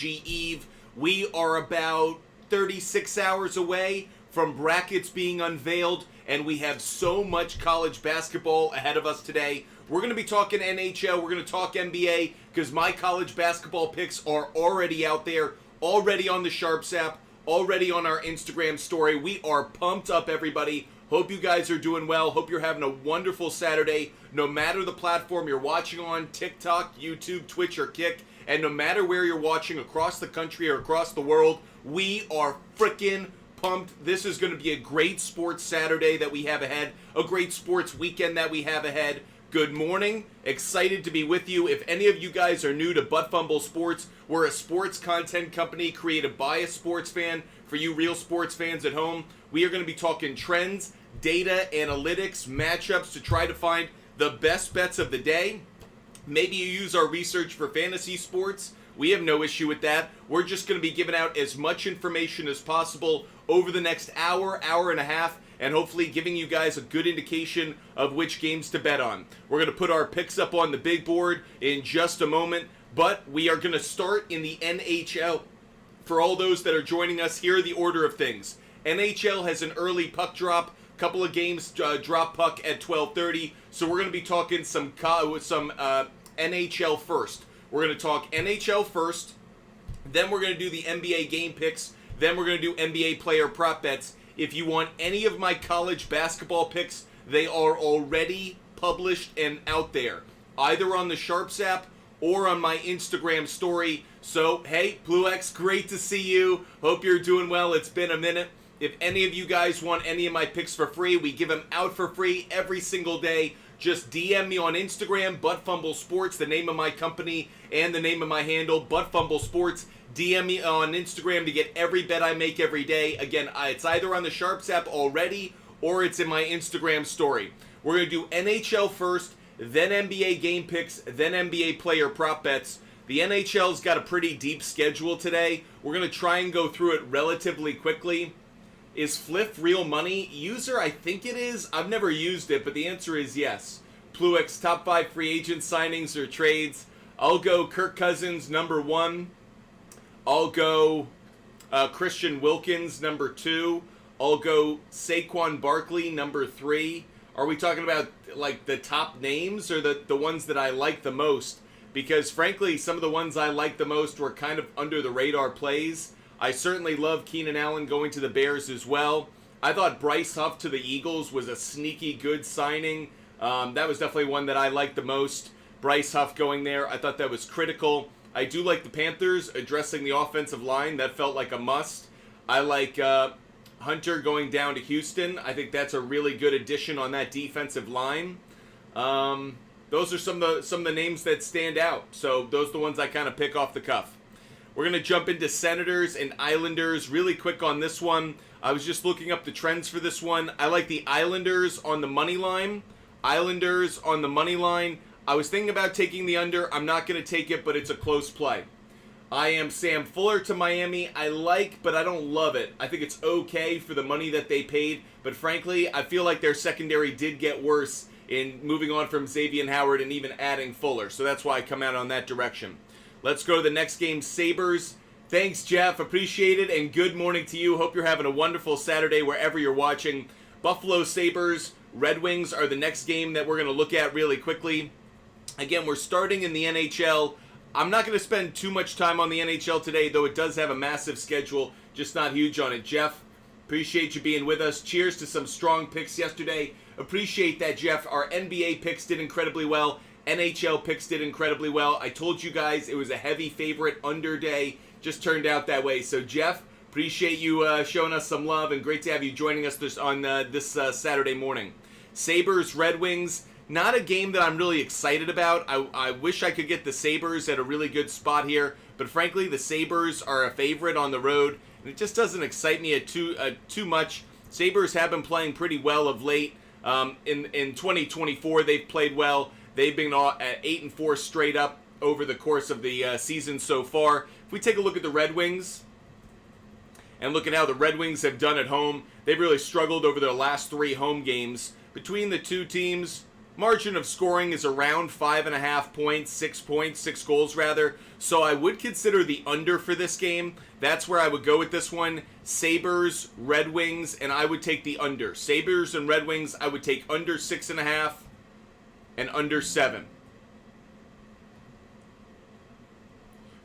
Eve. We are about 36 hours away from brackets being unveiled, and we have so much college basketball ahead of us today. We're going to be talking NHL, we're going to talk NBA, because my college basketball picks are already out there, already on the SHARPZ app, already on our Instagram story. We are pumped up, everybody. Hope you guys are doing well. Hope you're having a wonderful Saturday, no matter the platform you're watching on, TikTok, YouTube, Twitch, or Kick. And no matter where you're watching across the country or across the world, we are freaking pumped. This is going to be a great sports Saturday that we have ahead, a great sports weekend that we have ahead. Good morning. Excited to be with you. If any of you guys are new to Butt Fumble Sports, we're a sports content company created by a sports fan. For you real sports fans at home, we are going to be talking trends, data, analytics, matchups to try to find the best bets of the day. Maybe you use our research for fantasy sports. We have no issue with that. We're just going to be giving out as much information as possible over the next hour, hour and a half, and hopefully giving you guys a good indication of which games to bet on. We're going to put our picks up on the big board in just a moment, but we are going to start in the NHL. For all those that are joining us, here are the order of things. NHL has an early puck drop. Couple of games drop puck at 12:30, so we're going to be talking some NHL first. We're going to talk NHL first, then we're going to do the NBA game picks, then we're going to do NBA player prop bets. If you want any of my college basketball picks, they are already published and out there, either on the SHARPZ app or on my Instagram story. So, hey, BlueX, great to see you. Hope you're doing well. It's been a minute. If any of you guys want any of my picks for free, we give them out for free every single day. Just DM me on Instagram, Butt Fumble Sports, the name of my company and the name of my handle, Butt Fumble Sports. DM me on Instagram to get every bet I make every day. Again, it's either on the SHARPZ app already or it's in my Instagram story. We're going to do NHL first, then NBA game picks, then NBA player prop bets. The NHL's got a pretty deep schedule today. We're going to try and go through it relatively quickly. Is Fliff real money? User, I think it is. I've never used it, but the answer is yes. Pluix, top 5 free agent signings or trades. I'll go Kirk Cousins, number 1. I'll go Christian Wilkins, number 2. I'll go Saquon Barkley, number 3. Are we talking about like the top names or the ones that I like the most? Because frankly, some of the ones I like the most were kind of under the radar plays. I certainly love Keenan Allen going to the Bears as well. I thought Bryce Huff to the Eagles was a sneaky good signing. That was definitely one that I liked the most. Bryce Huff going there, I thought that was critical. I do like the Panthers addressing the offensive line. That felt like a must. I like Hunter going down to Houston. I think that's a really good addition on that defensive line. Those are some of the names that stand out. So those are the ones I kind of pick off the cuff. We're going to jump into Senators and Islanders really quick on this one. I was just looking up the trends for this one. I like the Islanders on the money line. Islanders on the money line. I was thinking about taking the under. I'm not going to take it, but it's a close play. I am Sam Fuller to Miami. I like, but I don't love it. I think it's okay for the money that they paid. But frankly, I feel like their secondary did get worse in moving on from Xavier Howard and even adding Fuller. So that's why I come out on that direction. Let's go to the next game, Sabres. Thanks, Jeff. Appreciate it, and good morning to you. Hope you're having a wonderful Saturday wherever you're watching. Buffalo Sabres, Red Wings are the next game that we're going to look at really quickly. Again, we're starting in the NHL. I'm not going to spend too much time on the NHL today, though it does have a massive schedule, just not huge on it. Jeff, appreciate you being with us. Cheers to some strong picks yesterday. Appreciate that, Jeff. Our NBA picks did incredibly well. NHL picks did incredibly well. I told you guys it was a heavy favorite under day. Just turned out that way. So, Jeff, appreciate you showing us some love, and great to have you joining us on this Saturday morning. Sabres, Red Wings, not a game that I'm really excited about. I wish I could get the Sabres at a really good spot here, but frankly, the Sabres are a favorite on the road, and it just doesn't excite me too much. Sabres have been playing pretty well of late. In 2024, they've played well. They've been at 8-4 straight up over the course of the season so far. If we take a look at the Red Wings and look at how the Red Wings have done at home, they've really struggled over their last 3 home games. Between the two teams, margin of scoring is around 5.5 points, 6 points, 6 goals rather. So I would consider the under for this game. That's where I would go with this one. Sabres, Red Wings, and I would take the under. Sabres and Red Wings, I would take under 6.5 and under 7.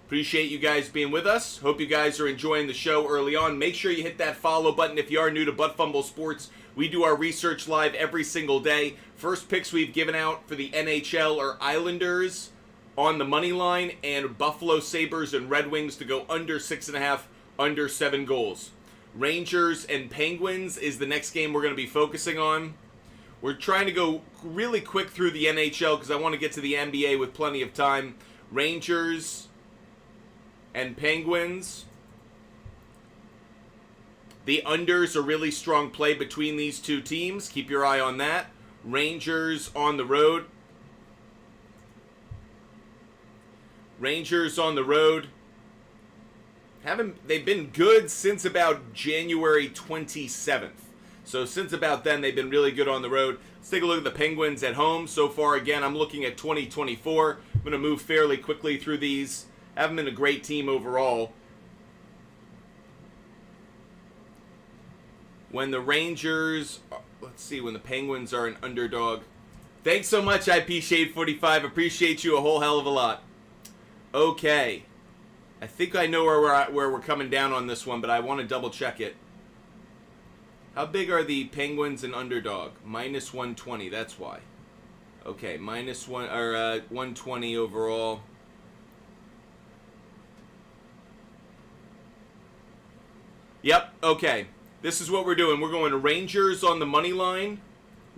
Appreciate you guys being with us. Hope you guys are enjoying the show early on. Make sure you hit that follow button if you are new to Butt Fumble Sports. We do our research live every single day. First picks we've given out for the NHL are Islanders on the money line and Buffalo Sabres and Red Wings to go under 6.5, under 7 goals. Rangers and Penguins is the next game we're going to be focusing on. We're trying to go really quick through the NHL because I want to get to the NBA with plenty of time. Rangers and Penguins. The unders are really strong play between these two teams. Keep your eye on that. Rangers on the road. Rangers on the road. They've been good since about January 27th. So since about then, they've been really good on the road. Let's take a look at the Penguins at home. So far, again, I'm looking at 2024. I'm going to move fairly quickly through these. Haven't been a great team overall. When the Rangers, let's see, when the Penguins are an underdog. Thanks so much, IP Shade 45. Appreciate you a whole hell of a lot. Okay. I think I know where we're coming down on this one, but I want to double check it. How big are the Penguins and underdog? Minus 120, that's why. Okay, minus 120 overall. Yep, okay. This is what we're doing. We're going to Rangers on the money line.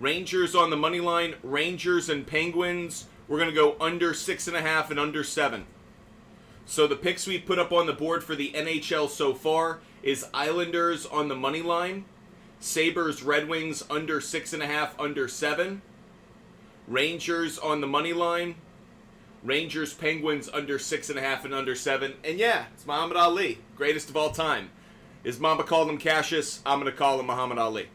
Rangers on the money line. Rangers and Penguins. We're going to go under 6.5 and under 7. So the picks we put up on the board for the NHL so far is Islanders on the money line. Sabres, Red Wings under 6.5, under 7. Rangers on the money line. Rangers, Penguins under 6.5 and under 7. And yeah, it's Muhammad Ali, greatest of all time. Is Mamba called him Cassius? I'm going to call him Muhammad Ali.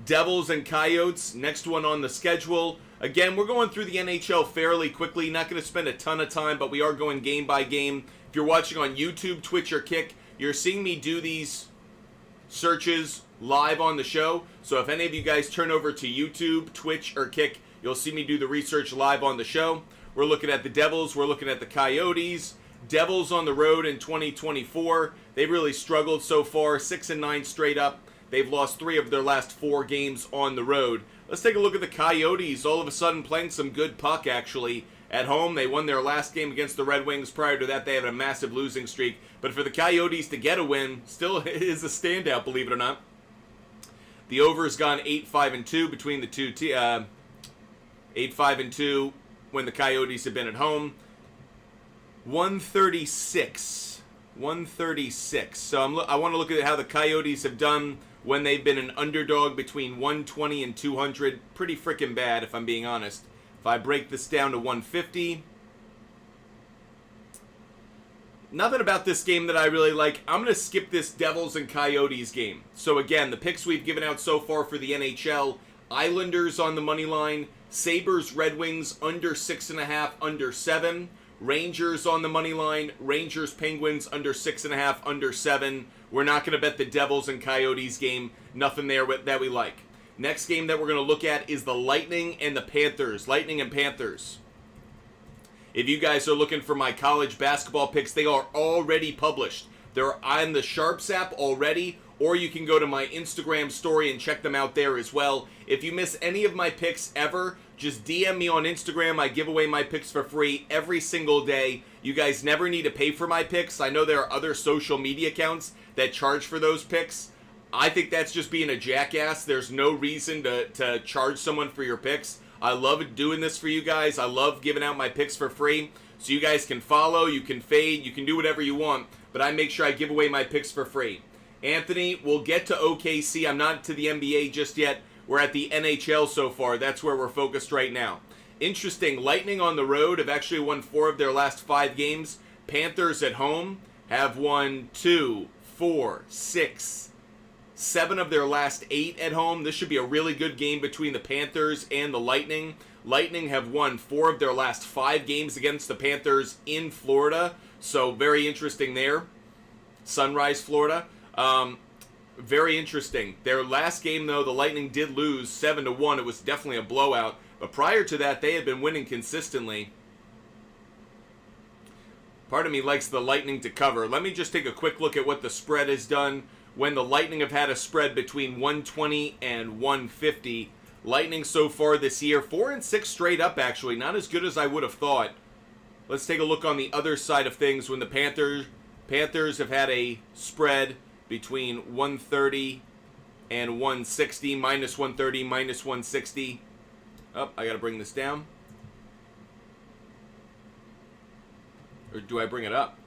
Devils and Coyotes, next one on the schedule. Again, we're going through the NHL fairly quickly. Not going to spend a ton of time, but we are going game by game. If you're watching on YouTube, Twitch, or Kick, you're seeing me do these searches live on the show. So if any of you guys turn over to YouTube, Twitch, or Kick, you'll see me do the research live on the show. We're looking at the Devils. We're looking at the Coyotes. Devils on the road in 2024. They've really struggled so far, 6-9 straight up. They've lost 3 of their last 4 games on the road. Let's take a look at the Coyotes. All of a sudden playing some good puck, actually. At home, they won their last game against the Red Wings. Prior to that, they had a massive losing streak. But for the Coyotes to get a win, still is a standout, believe it or not. The over's gone 8-5-2 between the two 8-5-2 when the Coyotes have been at home. 136. So I want to look at how the Coyotes have done when they've been an underdog between 120 and 200. Pretty freaking bad, if I'm being honest. If I break this down to 150. Nothing about this game that I really like. I'm going to skip this Devils and Coyotes game. So again, the picks we've given out so far for the NHL. Islanders on the money line. Sabres, Red Wings under 6.5, under 7. Rangers on the money line. Rangers, Penguins under 6.5, under 7. We're not going to bet the Devils and Coyotes game. Nothing there that we like. Next game that we're going to look at is the Lightning and the Panthers. Lightning and Panthers. If you guys are looking for my college basketball picks, they are already published. They're on the SHARPZ app already, or you can go to my Instagram story and check them out there as well. If you miss any of my picks ever, just DM me on Instagram. I give away my picks for free every single day. You guys never need to pay for my picks. I know there are other social media accounts that charge for those picks. I think that's just being a jackass. There's no reason to charge someone for your picks. I love doing this for you guys. I love giving out my picks for free. So you guys can follow, you can fade, you can do whatever you want. But I make sure I give away my picks for free. Anthony, we'll get to OKC. I'm not to the NBA just yet. We're at the NHL so far. That's where we're focused right now. Interesting. Lightning on the road have actually won 4 of their last 5 games. Panthers at home have won 2, 4, 6, 7 of their last 8 at home. This should be a really good game between the Panthers and the Lightning. Lightning have won 4 of their last 5 games against the Panthers in Florida, so very interesting there. Sunrise, Florida. Very interesting. Their last game, though, the Lightning did lose 7-1. It was definitely a blowout. But prior to that, they had been winning consistently. Part of me likes the Lightning to cover. Let me just take a quick look at what the spread has done when the Lightning have had a spread between 120 and 150. Lightning so far this year, 4-6 straight up, actually. Not as good as I would have thought. Let's take a look on the other side of things when the Panthers have had a spread between 130 and 160, minus 130, minus 160. Oh, I got to bring this down. Or do I bring it up?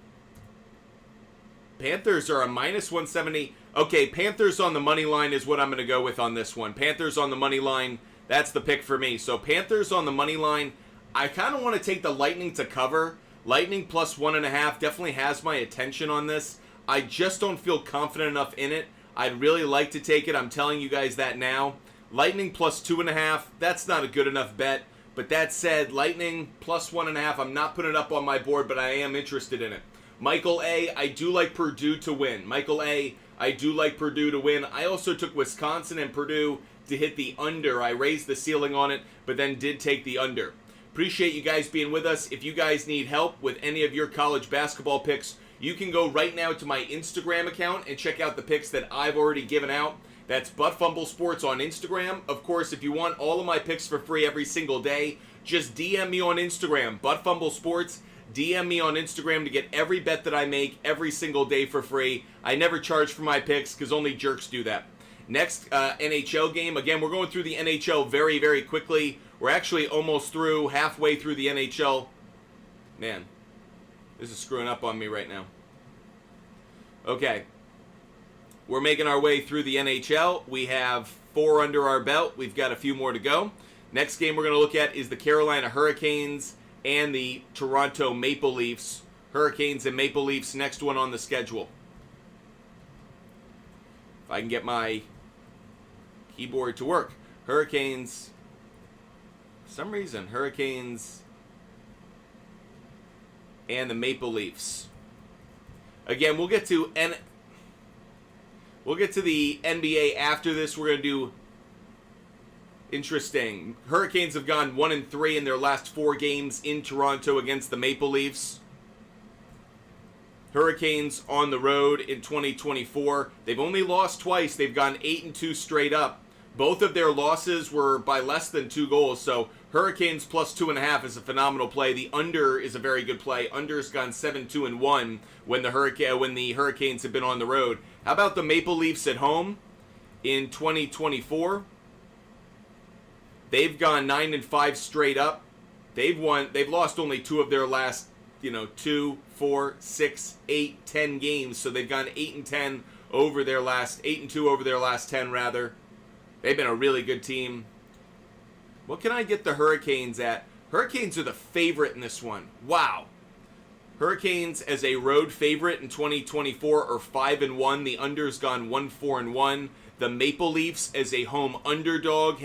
Panthers are a minus 170. Okay, Panthers on the money line is what I'm going to go with on this one. Panthers on the money line, that's the pick for me. So Panthers on the money line, I kind of want to take the Lightning to cover. Lightning plus 1.5 definitely has my attention on this. I just don't feel confident enough in it. I'd really like to take it. I'm telling you guys that now. Lightning plus 2.5, that's not a good enough bet. But that said, Lightning plus 1.5, I'm not putting it up on my board, but I am interested in it. Michael A., I do like Purdue to win. Michael A., I do like Purdue to win. I also took Wisconsin and Purdue to hit the under. I raised the ceiling on it, but then did take the under. Appreciate you guys being with us. If you guys need help with any of your college basketball picks, you can go right now to my Instagram account and check out the picks that I've already given out. That's Butt Fumble Sports on Instagram. Of course, if you want all of my picks for free every single day, just DM me on Instagram, Butt Fumble Sports. DM me on Instagram to get every bet that I make every single day for free. I never charge for my picks because only jerks do that. Next NHL game. Again, we're going through the NHL very, very quickly. We're actually almost through, halfway through the NHL. Man, this is screwing up on me right now. Okay. We're making our way through the NHL. We have 4 under our belt. We've got a few more to go. Next game we're going to look at is the Carolina Hurricanes and the Toronto Maple Leafs. Hurricanes and Maple Leafs, next one on the schedule. If I can get my keyboard to work. Hurricanes, for some reason, Hurricanes and the Maple Leafs. Again, we'll get to the NBA after this. We're going to do interesting. Hurricanes have gone 1-3 in their last 4 games in Toronto against the Maple Leafs. Hurricanes on the road in 2024. They've only lost twice. They've gone 8-2 straight up. Both of their losses were by less than 2 goals. So Hurricanes plus 2.5 is a phenomenal play. The under is a very good play. Under's gone 7-2-1 when the Hurricanes have been on the road. How about the Maple Leafs at home in 2024? They've gone 9-5 straight up. They've lost only 2 of their last, 2, 4, 6, 8, 10 games. So they've gone 8-10 over their last 8-2 over their last 10 rather. They've been a really good team. What can I get the Hurricanes at? Hurricanes are the favorite in this one. Wow. Hurricanes as a road favorite in 2024 are 5-1. The under's gone 1-4-1. The Maple Leafs as a home underdog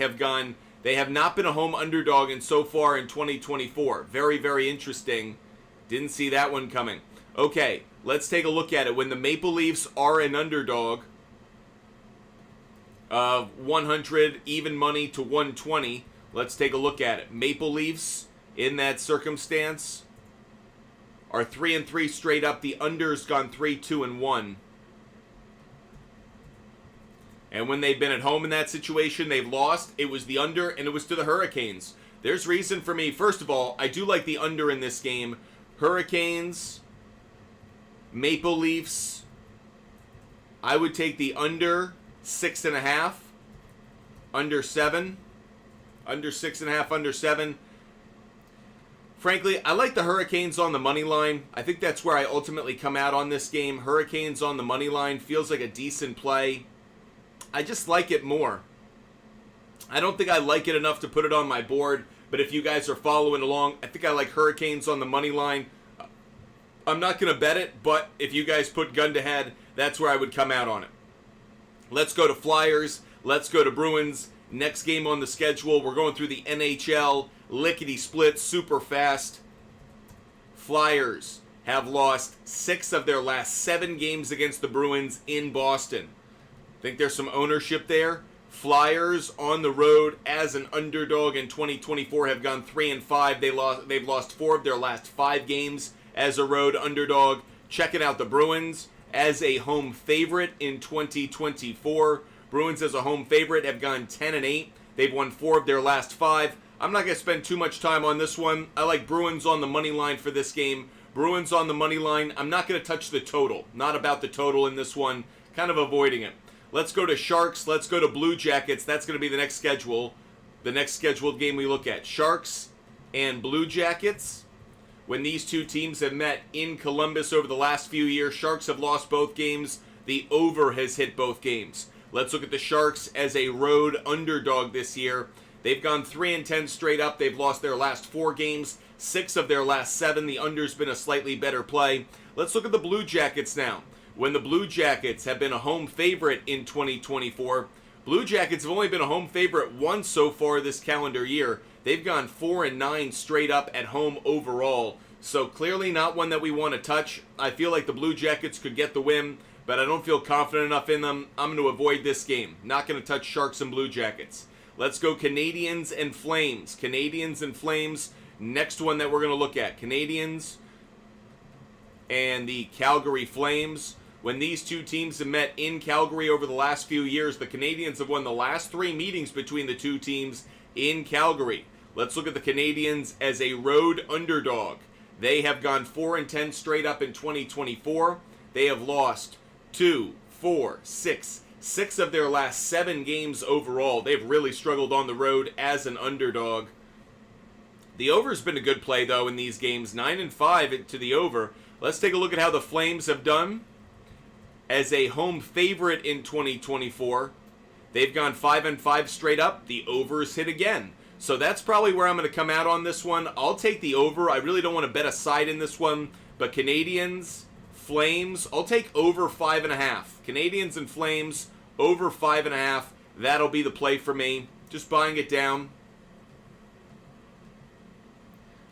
they have not been a home underdog in so far in 2024. Very, very interesting. Didn't see that one coming. Okay, let's take a look at it. When the Maple Leafs are an underdog of 100 even money to 120, let's take a look at it. Maple Leafs in that circumstance are 3-3 straight up. The under's gone 3-2-1. And when they've been at home in that situation, they've lost. It was the under, and it was to the Hurricanes. There's reason for me. First of all, I do like the under in this game. Hurricanes, Maple Leafs. I would take the under 6.5, under 7, under 6.5, under 7. Frankly, I like the Hurricanes on the money line. I think that's where I ultimately come out on this game. Hurricanes on the money line feels like a decent play. I just like it more. I don't think I like it enough to put it on my board, but if you guys are following along, I think I like Hurricanes on the money line. I'm not going to bet it, but if you guys put gun to head, that's where I would come out on it. Let's go to Flyers. Let's go to Bruins. Next game on the schedule, we're going through the NHL. lickety-split, super fast. Flyers have lost 6 of their last 7 games against the Bruins in Boston. Think there's some ownership there. Flyers on the road as an underdog in 2024 have gone 3-5. They've lost 4 of their last 5 games as a road underdog. Checking out the Bruins as a home favorite in 2024. Bruins as a home favorite have gone 10-8. They've won 4 of their last 5. I'm not going to spend too much time on this one. I like Bruins on the money line for this game. Bruins on the money line. I'm not going to touch the total. Not about the total in this one. Kind of avoiding it. Let's go to Sharks. Let's go to Blue Jackets. That's going to be the next schedule. The next scheduled game we look at. Sharks and Blue Jackets. When these two teams have met in Columbus over the last few years, Sharks have lost both games. The over has hit both games. Let's look at the Sharks as a road underdog this year. They've gone 3-10 straight up. They've lost their last 4 games, 6 of their last 7. The under's been a slightly better play. Let's look at the Blue Jackets now. When the Blue Jackets have been a home favorite in 2024, Blue Jackets have only been a home favorite once so far this calendar year. They've gone 4-9 straight up at home overall. So clearly not one that we want to touch. I feel like the Blue Jackets could get the win, but I don't feel confident enough in them. I'm going to avoid this game. Not going to touch Sharks and Blue Jackets. Let's go Canadians and Flames. Canadians and Flames. Next one that we're going to look at. Canadians and the Calgary Flames. When these two teams have met in Calgary over the last few years, the Canadians have won the last 3 meetings between the two teams in Calgary. Let's look at the Canadians as a road underdog. They have gone 4-10 straight up in 2024. They have lost 2, 4, 6 of their last 7 games overall. They've really struggled on the road as an underdog. The over's been a good play, though, in these games. 9-5 to the over. Let's take a look at how the Flames have done as a home favorite in 2024. They've gone 5-5 straight up. The over's hit again. So that's probably where I'm going to come out on this one. I'll take the over. I really don't want to bet a side in this one. But Canadians, Flames, I'll take over 5.5. Canadians and Flames, over 5.5. That'll be the play for me. Just buying it down.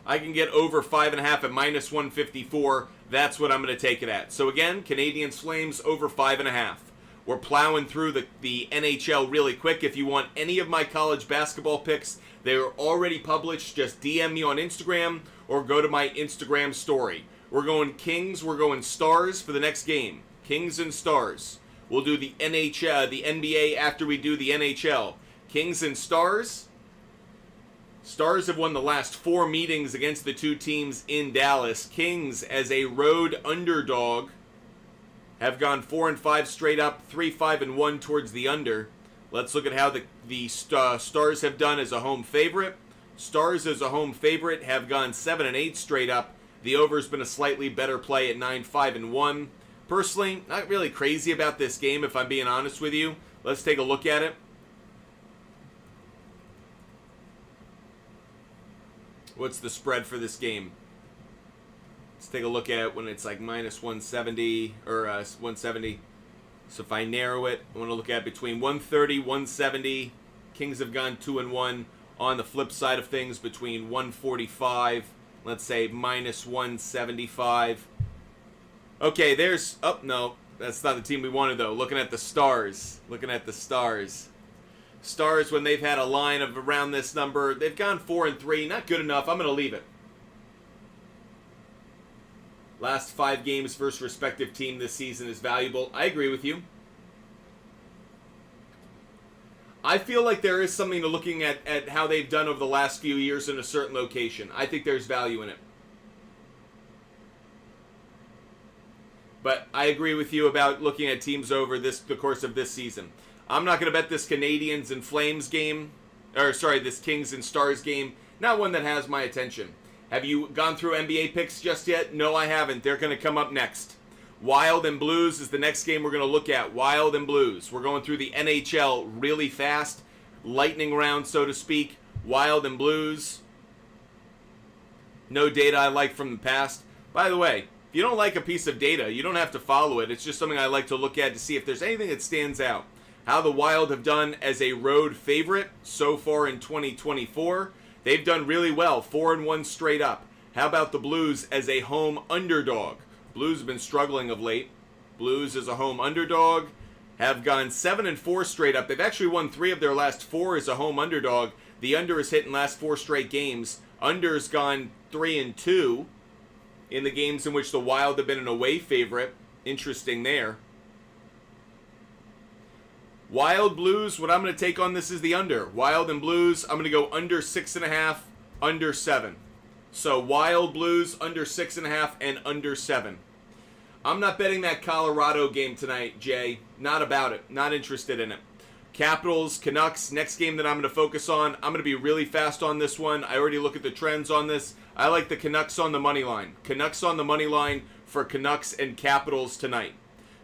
I can get over 5.5 at -154. That's what I'm going to take it at. So again, Canadians, Flames, over 5.5. We're plowing through the NHL really quick. If you want any of my college basketball picks, they're already published. Just DM me on Instagram or go to my Instagram story. We're going Kings, we're going Stars for the next game. Kings and Stars. We'll do the NHL, the NBA after we do the NHL. Kings and Stars. Stars have won the last 4 meetings against the two teams in Dallas. Kings, as a road underdog, have gone 4-5 straight up, 3-5-1 towards the under. Let's look at how the Stars have done as a home favorite. Stars as a home favorite have gone 7-8 straight up. The over's been a slightly better play at 9-5-1. Personally, not really crazy about this game, if I'm being honest with you. Let's take a look at it. What's the spread for this game? Let's take a look at it when it's like -170 or 170. So if I narrow it, I want to look at between 130, 170. Kings have gone 2-1. On the flip side of things, between 145, let's say -175. Okay, there's... Oh, no. That's not the team we wanted, though. Looking at the Stars. Stars, when they've had a line of around this number, they've gone 4-3. Not good enough. I'm going to leave it. Last 5 games versus respective team this season is valuable. I agree with you. I feel like there is something to looking at how they've done over the last few years in a certain location. I think there's value in it. But I agree with you about looking at teams over the course of this season. I'm not going to bet this Canadians and Flames game. Or, sorry, this Kings and Stars game. Not one that has my attention. Have you gone through NBA picks just yet? No, I haven't. They're going to come up next. Wild and Blues is the next game we're going to look at. Wild and Blues. We're going through the NHL really fast. Lightning round, so to speak. Wild and Blues. No data I like from the past. By the way, if you don't like a piece of data, you don't have to follow it. It's just something I like to look at to see if there's anything that stands out. How the Wild have done as a road favorite so far in 2024. They've done really well, 4-1 straight up. How about the Blues as a home underdog? Blues have been struggling of late. Blues as a home underdog have gone 7-4 straight up. They've actually won 3 of their last 4 as a home underdog. The under is hit in last 4 straight games. Under's gone 3-2 in the games in which the Wild have been an away favorite. Interesting there. Wild Blues, what I'm going to take on this is the under. Wild and Blues, I'm going to go under 6.5, under 7. So Wild Blues, under 6.5, and under 7. I'm not betting that Colorado game tonight, Jay. Not about it. Not interested in it. Capitals, Canucks, next game that I'm going to focus on. I'm going to be really fast on this one. I already look at the trends on this. I like the Canucks on the money line. Canucks on the money line for Canucks and Capitals tonight.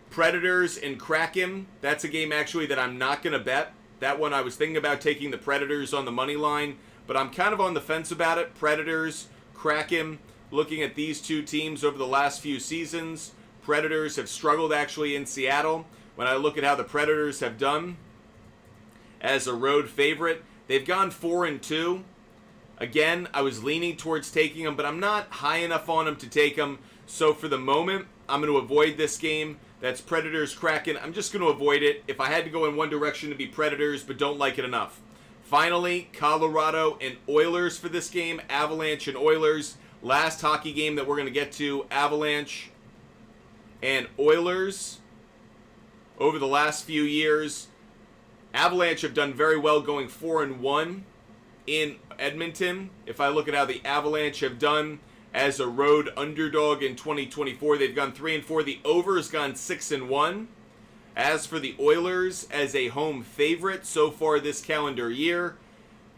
Predators and Kraken, that's a game actually that I'm not going to bet. That one I was thinking about taking the Predators on the money line, but I'm kind of on the fence about it. Predators, Kraken, looking at these two teams over the last few seasons. Predators have struggled actually in Seattle. When I look at how the Predators have done as a road favorite, they've gone 4-2. Again, I was leaning towards taking them, but I'm not high enough on them to take them. So for the moment, I'm going to avoid this game. That's Predators, Kraken. I'm just going to avoid it. If I had to go in one direction, it'd be Predators, but don't like it enough. Finally, Colorado and Oilers for this game. Avalanche and Oilers. Last hockey game that we're going to get to. Avalanche and Oilers. Over the last few years, Avalanche have done very well going 4-1 in Edmonton. If I look at how the Avalanche have done as a road underdog in 2024, they've gone 3-4. The over has gone 6-1. As for the Oilers as a home favorite so far this calendar year,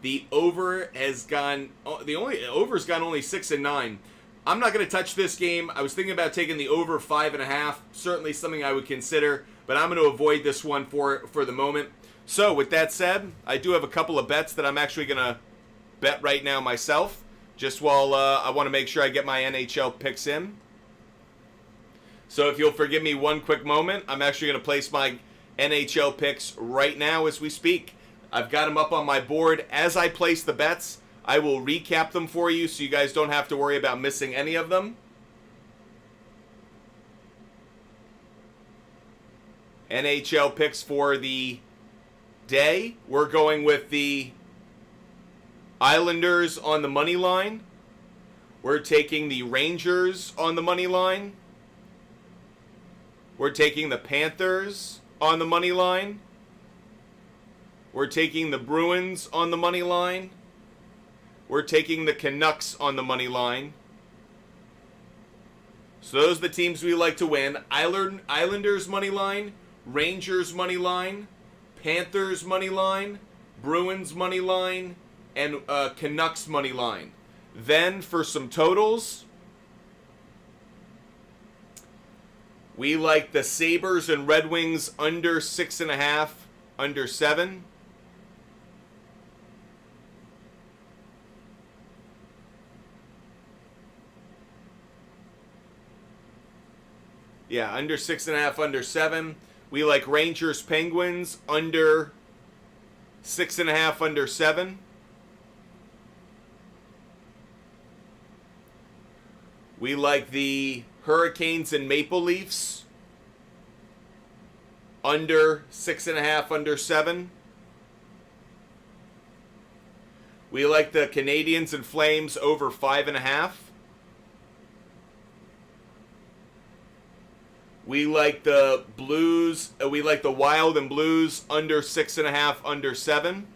the over has gone over's gone only 6-9. I'm not going to touch this game. I was thinking about taking the over 5.5. Certainly something I would consider, but I'm going to avoid this one for the moment. So with that said, I do have a couple of bets that I'm actually going to bet right now myself. Just while I want to make sure I get my NHL picks in. So if you'll forgive me one quick moment, I'm actually going to place my NHL picks right now as we speak. I've got them up on my board. As I place the bets, I will recap them for you so you guys don't have to worry about missing any of them. NHL picks for the day. We're going with the Islanders on the money line. We're taking the Rangers on the money line. We're taking the Panthers on the money line. We're taking the Bruins on the money line. We're taking the Canucks on the money line. So those are the teams we like to win. Islanders money line, Rangers money line, Panthers money line, Bruins money line, and Canucks money line. Then for some totals, we like the Sabres and Red Wings under 6.5, under 7. Yeah, under 6.5, under 7. We like Rangers Penguins under 6.5, under 7. We like the Hurricanes and Maple Leafs under 6.5, under 7. We like the Canadiens and Flames over 5.5. We like the Blues. We like the Wild and Blues under 6.5, under 7.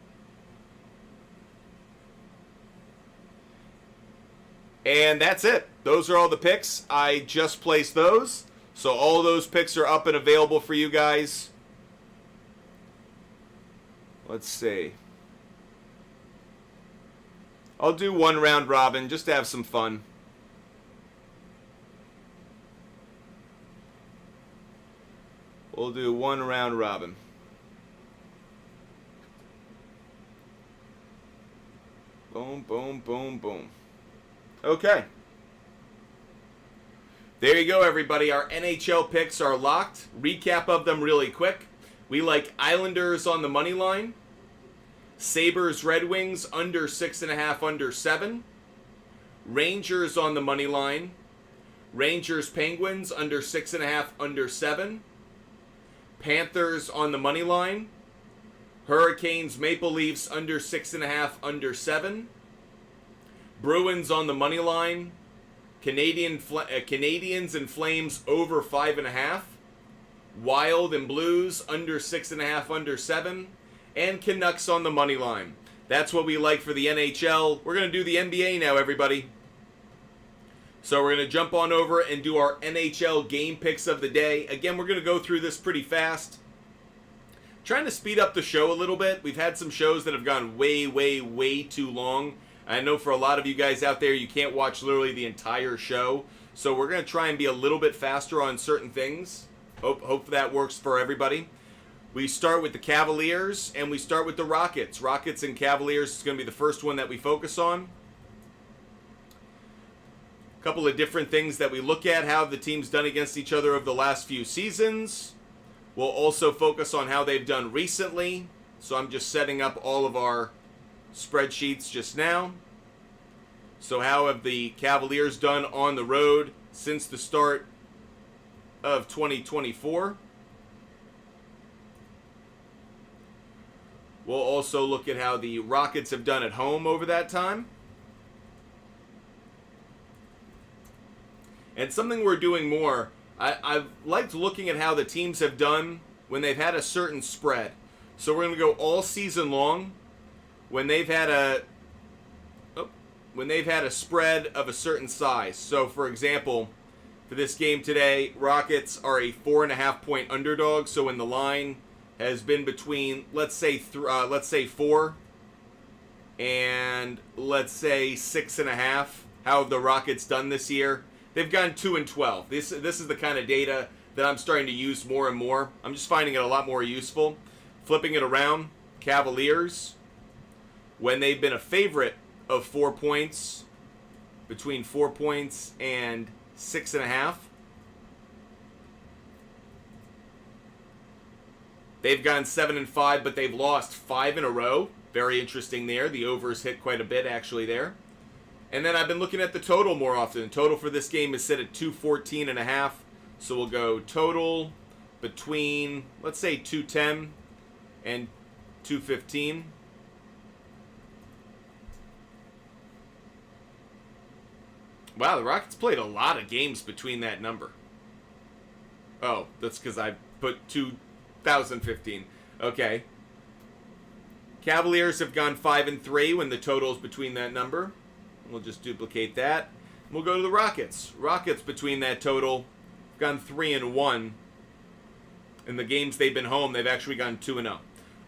And that's it. Those are all the picks. I just placed those. So all those picks are up and available for you guys. Let's see. I'll do one round robin just to have some fun. We'll do one round robin. Boom, boom, boom, boom. Okay. There you go, everybody. Our NHL picks are locked. Recap of them really quick. We like Islanders on the money line. Sabres Red Wings under 6.5, under 7. Rangers on the money line. Rangers Penguins under 6.5, under 7. Panthers on the money line. Hurricanes Maple Leafs under 6.5, under 7. Bruins on the money line. Canadians and Flames over 5.5. Wild and Blues under 6.5, under 7. And Canucks on the money line. That's what we like for the NHL. We're going to do the NBA now, everybody. So we're going to jump on over and do our NHL game picks of the day. Again, we're going to go through this pretty fast. Trying to speed up the show a little bit. We've had some shows that have gone way, way, way too long. I know for a lot of you guys out there, you can't watch literally the entire show. So we're going to try and be a little bit faster on certain things. Hope that works for everybody. We start with the Cavaliers, and we start with the Rockets. Rockets and Cavaliers is going to be the first one that we focus on. A couple of different things that we look at, how the team's done against each other over the last few seasons. We'll also focus on how they've done recently. So I'm just setting up all of our spreadsheets just now. So how have the Cavaliers done on the road since the start of 2024? We'll also look at how the Rockets have done at home over that time. And something we're doing more, I've liked looking at how the teams have done when they've had a certain spread. So we're going to go all season long when they've had a spread of a certain size. So for example, for this game today, Rockets are a 4.5 point underdog. So when the line has been between, let's say 4 and let's say 6.5. How have the Rockets done this year? They've gone 2-12. This is the kind of data that I'm starting to use more and more. I'm just finding it a lot more useful. Flipping it around, Cavaliers, when they've been a favorite of 4 points, between 4 points and 6.5. They've gone 7-5, but they've lost 5 in a row. Very interesting there. The overs hit quite a bit actually there. And then I've been looking at the total more often. Total for this game is set at 214.5. So we'll go total between, let's say, 210 and 215. Wow, the Rockets played a lot of games between that number. Oh, that's because I put 2015. Okay. Cavaliers have gone 5-3 when the total's between that number. We'll just duplicate that. We'll go to the Rockets. Rockets between that total have gone 3-1. In the games they've been home, they've actually gone 2-0.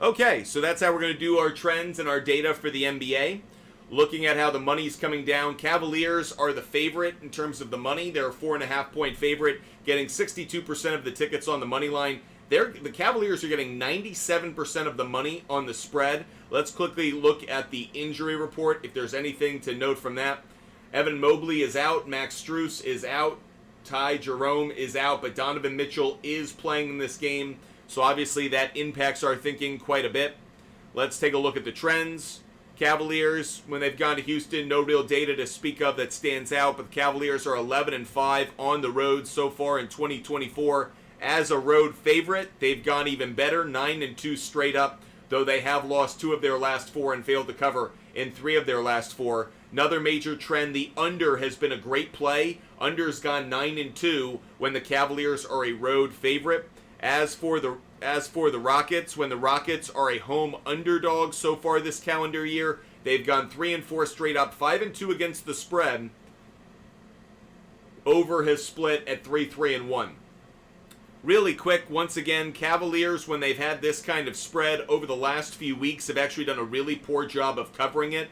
Okay, so that's how we're going to do our trends and our data for the NBA. Looking at how the money's coming down, Cavaliers are the favorite in terms of the money. They're a 4.5 point favorite, getting 62% of the tickets on the money line. The Cavaliers are getting 97% of the money on the spread. Let's quickly look at the injury report, if there's anything to note from that. Evan Mobley is out. Max Strus is out. Ty Jerome is out, but Donovan Mitchell is playing in this game. So obviously that impacts our thinking quite a bit. Let's take a look at the trends. Cavaliers, when they've gone to Houston, no real data to speak of that stands out, but the Cavaliers are 11-5 on the road so far in 2024. As a road favorite, they've gone even better, 9-2 straight up, though they have lost 2 of their last 4 and failed to cover in 3 of their last 4. Another major trend, the under has been a great play. Under's gone 9-2 when the Cavaliers are a road favorite. As for the Rockets, when the Rockets are a home underdog so far this calendar year, they've gone 3-4 straight up, 5-2 against the spread. Over has split at 3-3-1. Really quick, once again, Cavaliers, when they've had this kind of spread over the last few weeks, have actually done a really poor job of covering it.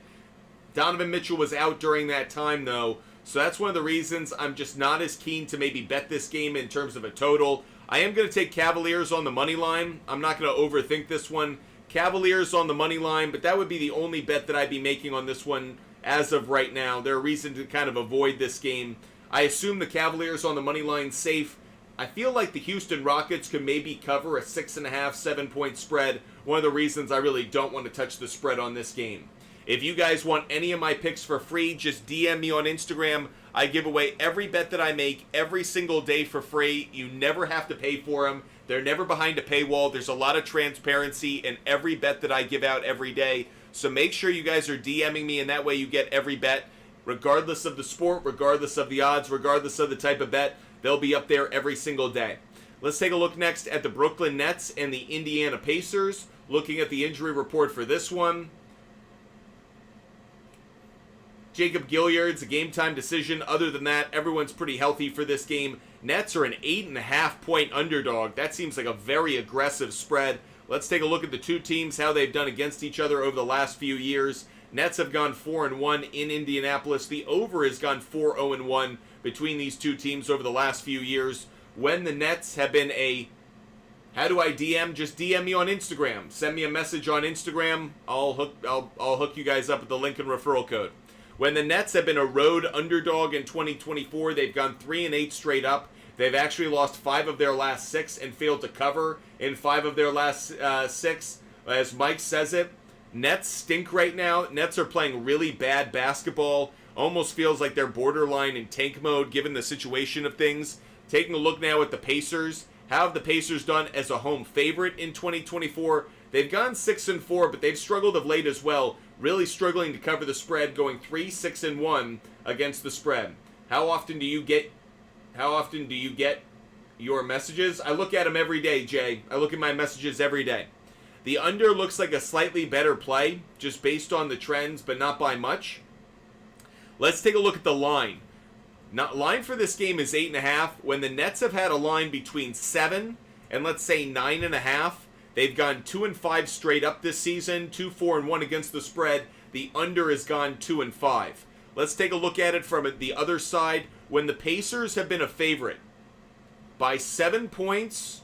Donovan Mitchell was out during that time, though, so that's one of the reasons I'm just not as keen to maybe bet this game in terms of a total. I am going to take Cavaliers on the money line. I'm not going to overthink this one. Cavaliers on the money line, but that would be the only bet that I'd be making on this one as of right now. There's a reason to kind of avoid this game. I assume the Cavaliers on the money line safe. I feel like the Houston Rockets could maybe cover a 6.5, 7-point spread. One of the reasons I really don't want to touch the spread on this game. If you guys want any of my picks for free, just DM me on Instagram. I give away every bet that I make every single day for free. You never have to pay for them. They're never behind a paywall. There's a lot of transparency in every bet that I give out every day. So make sure you guys are DMing me, and that way you get every bet, regardless of the sport, regardless of the odds, regardless of the type of bet. They'll be up there every single day. Let's take a look next at the Brooklyn Nets and the Indiana Pacers. Looking at the injury report for this one. Jacob Gilyard's a game-time decision. Other than that, everyone's pretty healthy for this game. Nets are an 8.5-point underdog. That seems like a very aggressive spread. Let's take a look at the two teams, how they've done against each other over the last few years. Nets have gone 4-1 in Indianapolis. The over has gone 4-0-1 between these two teams over the last few years. When the Nets have been a... How do I DM? Just DM me on Instagram. Send me a message on Instagram. I'll hook you guys up with the link and referral code. When the Nets have been a road underdog in 2024, they've gone 3-8 straight up. They've actually lost 5 of their last 6 and failed to cover in 5 of their last 6. As Mike says it, Nets stink right now. Nets are playing really bad basketball. Almost feels like they're borderline in tank mode given the situation of things. Taking a look now at the Pacers. How have the Pacers done as a home favorite in 2024? They've gone 6-4, but they've struggled of late as well. Really struggling to cover the spread, going 3-6-1 against the spread. How often do you get your messages? I look at them every day, Jay. I look at my messages every day. The under looks like a slightly better play, just based on the trends, but not by much. Let's take a look at the line. Line for this game is 8.5. When the Nets have had a line between 7 and let's say 9.5, they've gone 2-5 straight up this season, 2-4-1 against the spread. The under has gone 2-5. Let's take a look at it from the other side. When the Pacers have been a favorite by 7 points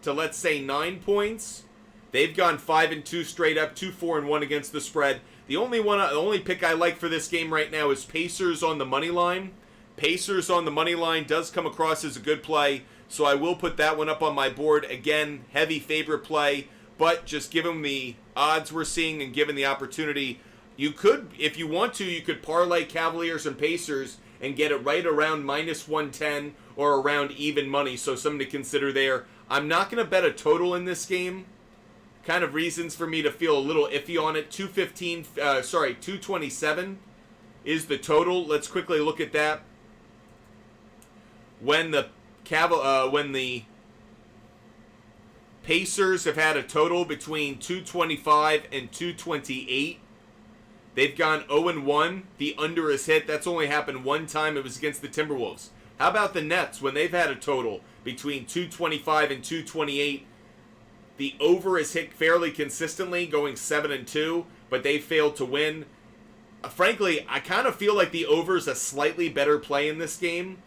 to let's say 9 points, they've gone 5-2 straight up, 2-4-1 against the spread. The only pick I like for this game right now is Pacers on the money line. Pacers on the money line does come across as a good play, so I will put that one up on my board. Again, heavy favorite play, but just given the odds we're seeing and given the opportunity, you could, if you want to, you could parlay Cavaliers and Pacers and get it right around -110 or around even money, so something to consider there. I'm not going to bet a total in this game. Kind of reasons for me to feel a little iffy on it. 227 is the total. Let's quickly look at that. When the Pacers have had a total between 225 and 228, they've gone 0-1. The under is hit. That's only happened one time. It was against the Timberwolves. How about the Nets? When they've had a total between 225 and 228, the over is hit fairly consistently, going 7-2, but they failed to win. Frankly, I kind of feel like the over is a slightly better play in this game.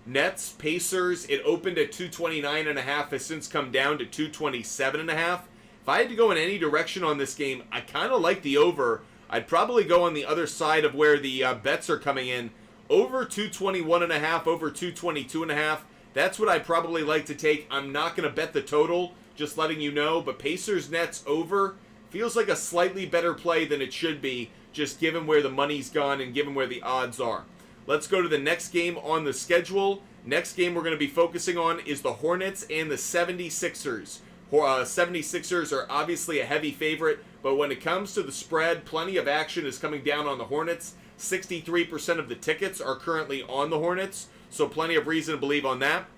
Nets, Pacers, it opened at 229.5, has since come down to 227.5. If I had to go in any direction on this game, I kind of like the over. I'd probably go on the other side of where the bets are coming in. Over 221.5, over 222.5. That's what I'd probably like to take. I'm not going to bet the total, just letting you know. But Pacers, Nets, over feels like a slightly better play than it should be, just given where the money's gone and given where the odds are. Let's go to the next game on the schedule. Next game we're going to be focusing on is the Hornets and the 76ers. 76ers are obviously a heavy favorite, but when it comes to the spread, plenty of action is coming down on the Hornets. 63% of the tickets are currently on the Hornets, so plenty of reason to believe on that.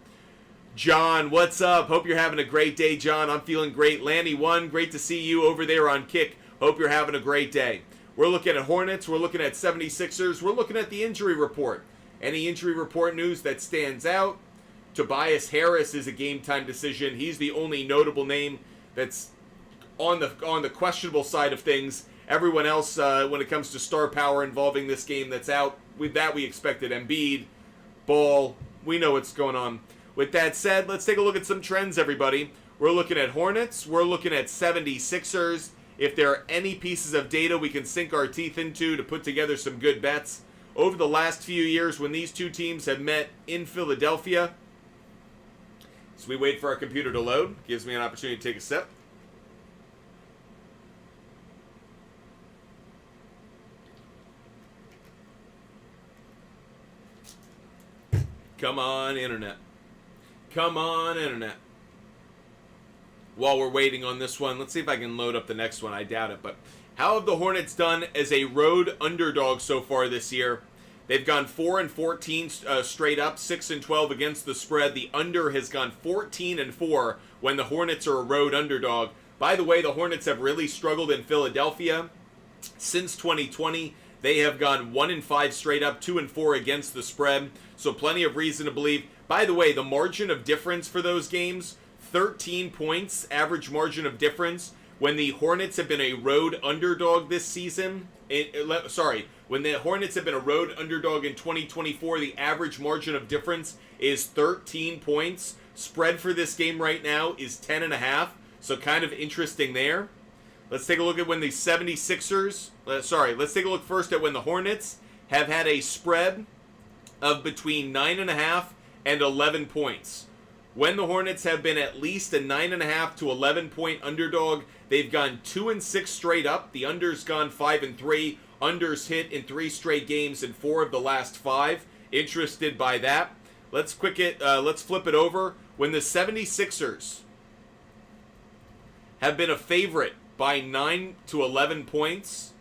John, what's up? Hope you're having a great day, John. I'm feeling great. Lanny1, great to see you over there on Kick. Hope you're having a great day. We're looking at Hornets. We're looking at 76ers. We're looking at the injury report. Any injury report news that stands out? Tobias Harris is a game-time decision. He's the only notable name that's on the questionable side of things. Everyone else, when it comes to star power involving this game, that's out. With that, we expected Embiid, Ball. We know what's going on. With that said, let's take a look at some trends, everybody. We're looking at Hornets. We're looking at 76ers. If there are any pieces of data we can sink our teeth into to put together some good bets. Over the last few years, when these two teams have met in Philadelphia, So we wait for our computer to load. Gives me an opportunity to take a sip. Come on, internet. Come on, internet. While we're waiting on this one, let's see if I can load up the next one. I doubt it, but how have the Hornets done as a road underdog so far this year? They've gone 4-14 straight up, 6-12 against the spread. The under has gone 14-4 when the Hornets are a road underdog. By the way, the Hornets have really struggled in Philadelphia since 2020. They have gone 1-5 straight up, 2-4 against the spread. So plenty of reason to believe. By the way, the margin of difference for those games, 13 points, average margin of difference. When the Hornets have been a road underdog this season, when the Hornets have been a road underdog in 2024, the average margin of difference is 13 points. Spread for this game right now is 10.5, so kind of interesting there. Let's take a look at when the 76ers, let's take a look first at when the Hornets have had a spread of between 9.5 and 11 points. When the Hornets have been at least a 9.5 to 11 point underdog, they've gone 2-6 straight up. The under's gone 5-3. Unders hit in 3 straight games in 4 of the last 5. Interested by that? Let's flip it over. When the 76ers have been a favorite by 9 to 11 points,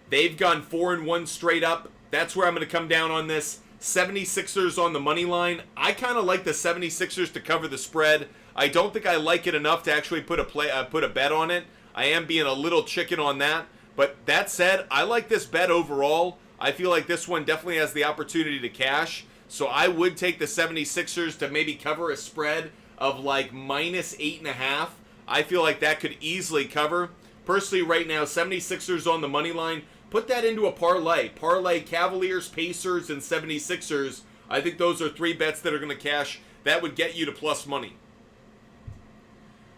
they've gone 4-1 straight up. That's where I'm going to come down on this. 76ers on the money line. I kind of like the 76ers to cover the spread. I don't think I like it enough to actually put a bet on it. I am being a little chicken on that. But that said, I like this bet overall. I feel like this one definitely has the opportunity to cash. So I would take the 76ers to maybe cover a spread of like -8.5. I feel like that could easily cover. Personally, right now, 76ers on the money line. Put that into a parlay. Parlay Cavaliers, Pacers, and 76ers. I think those are 3 bets that are going to cash. That would get you to plus money.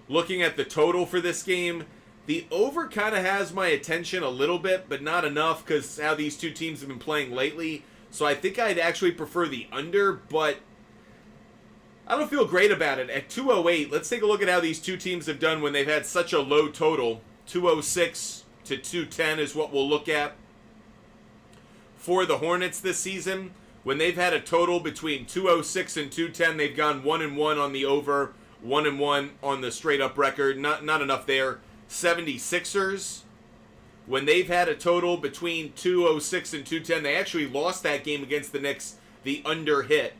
Looking at the total for this game, the over kind of has my attention a little bit, but not enough because how these two teams have been playing lately. So I think I'd actually prefer the under, but I don't feel great about it. At 208, let's take a look at how these two teams have done when they've had such a low total. 206 to 210 is what we'll look at. For the Hornets this season, when they've had a total between 206 and 210, they've gone 1-1 on the over, 1-1 on the straight up record. Not enough there. 76ers, when they've had a total between 206 and 210, they actually lost that game against the Knicks. The under hit.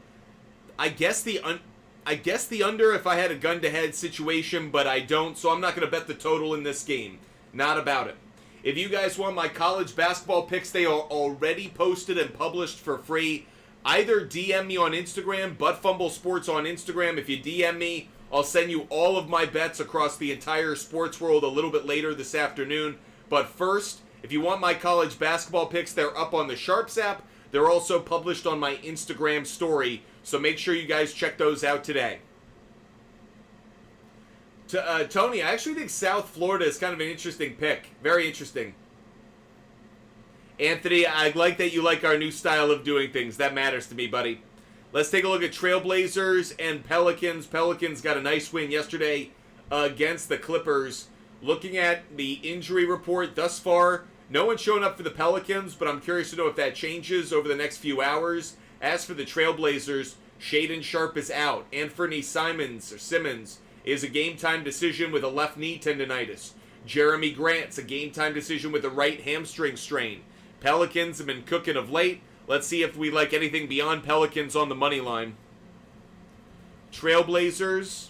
I guess the under if I had a gun-to-head situation, but I don't, so I'm not going to bet the total in this game. Not about it. If you guys want my college basketball picks, they are already posted and published for free. Either DM me on Instagram, ButtFumble Sports on Instagram. If you DM me, I'll send you all of my bets across the entire sports world a little bit later this afternoon. But first, if you want my college basketball picks, they're up on the SHARPZ app. They're also published on my Instagram story, so make sure you guys check those out today. Tony, I actually think South Florida is kind of an interesting pick. Very interesting. Anthony, I like that you like our new style of doing things. That matters to me, buddy. Let's take a look at Trailblazers and Pelicans. Pelicans got a nice win yesterday against the Clippers. Looking at the injury report thus far, no one's showing up for the Pelicans, but I'm curious to know if that changes over the next few hours. As for the Trailblazers, Shaedon Sharpe is out. Anthony Simmons is a game-time decision with a left knee tendonitis. Jeremy Grant's a game-time decision with a right hamstring strain. Pelicans have been cooking of late. Let's see if we like anything beyond Pelicans on the money line. Trailblazers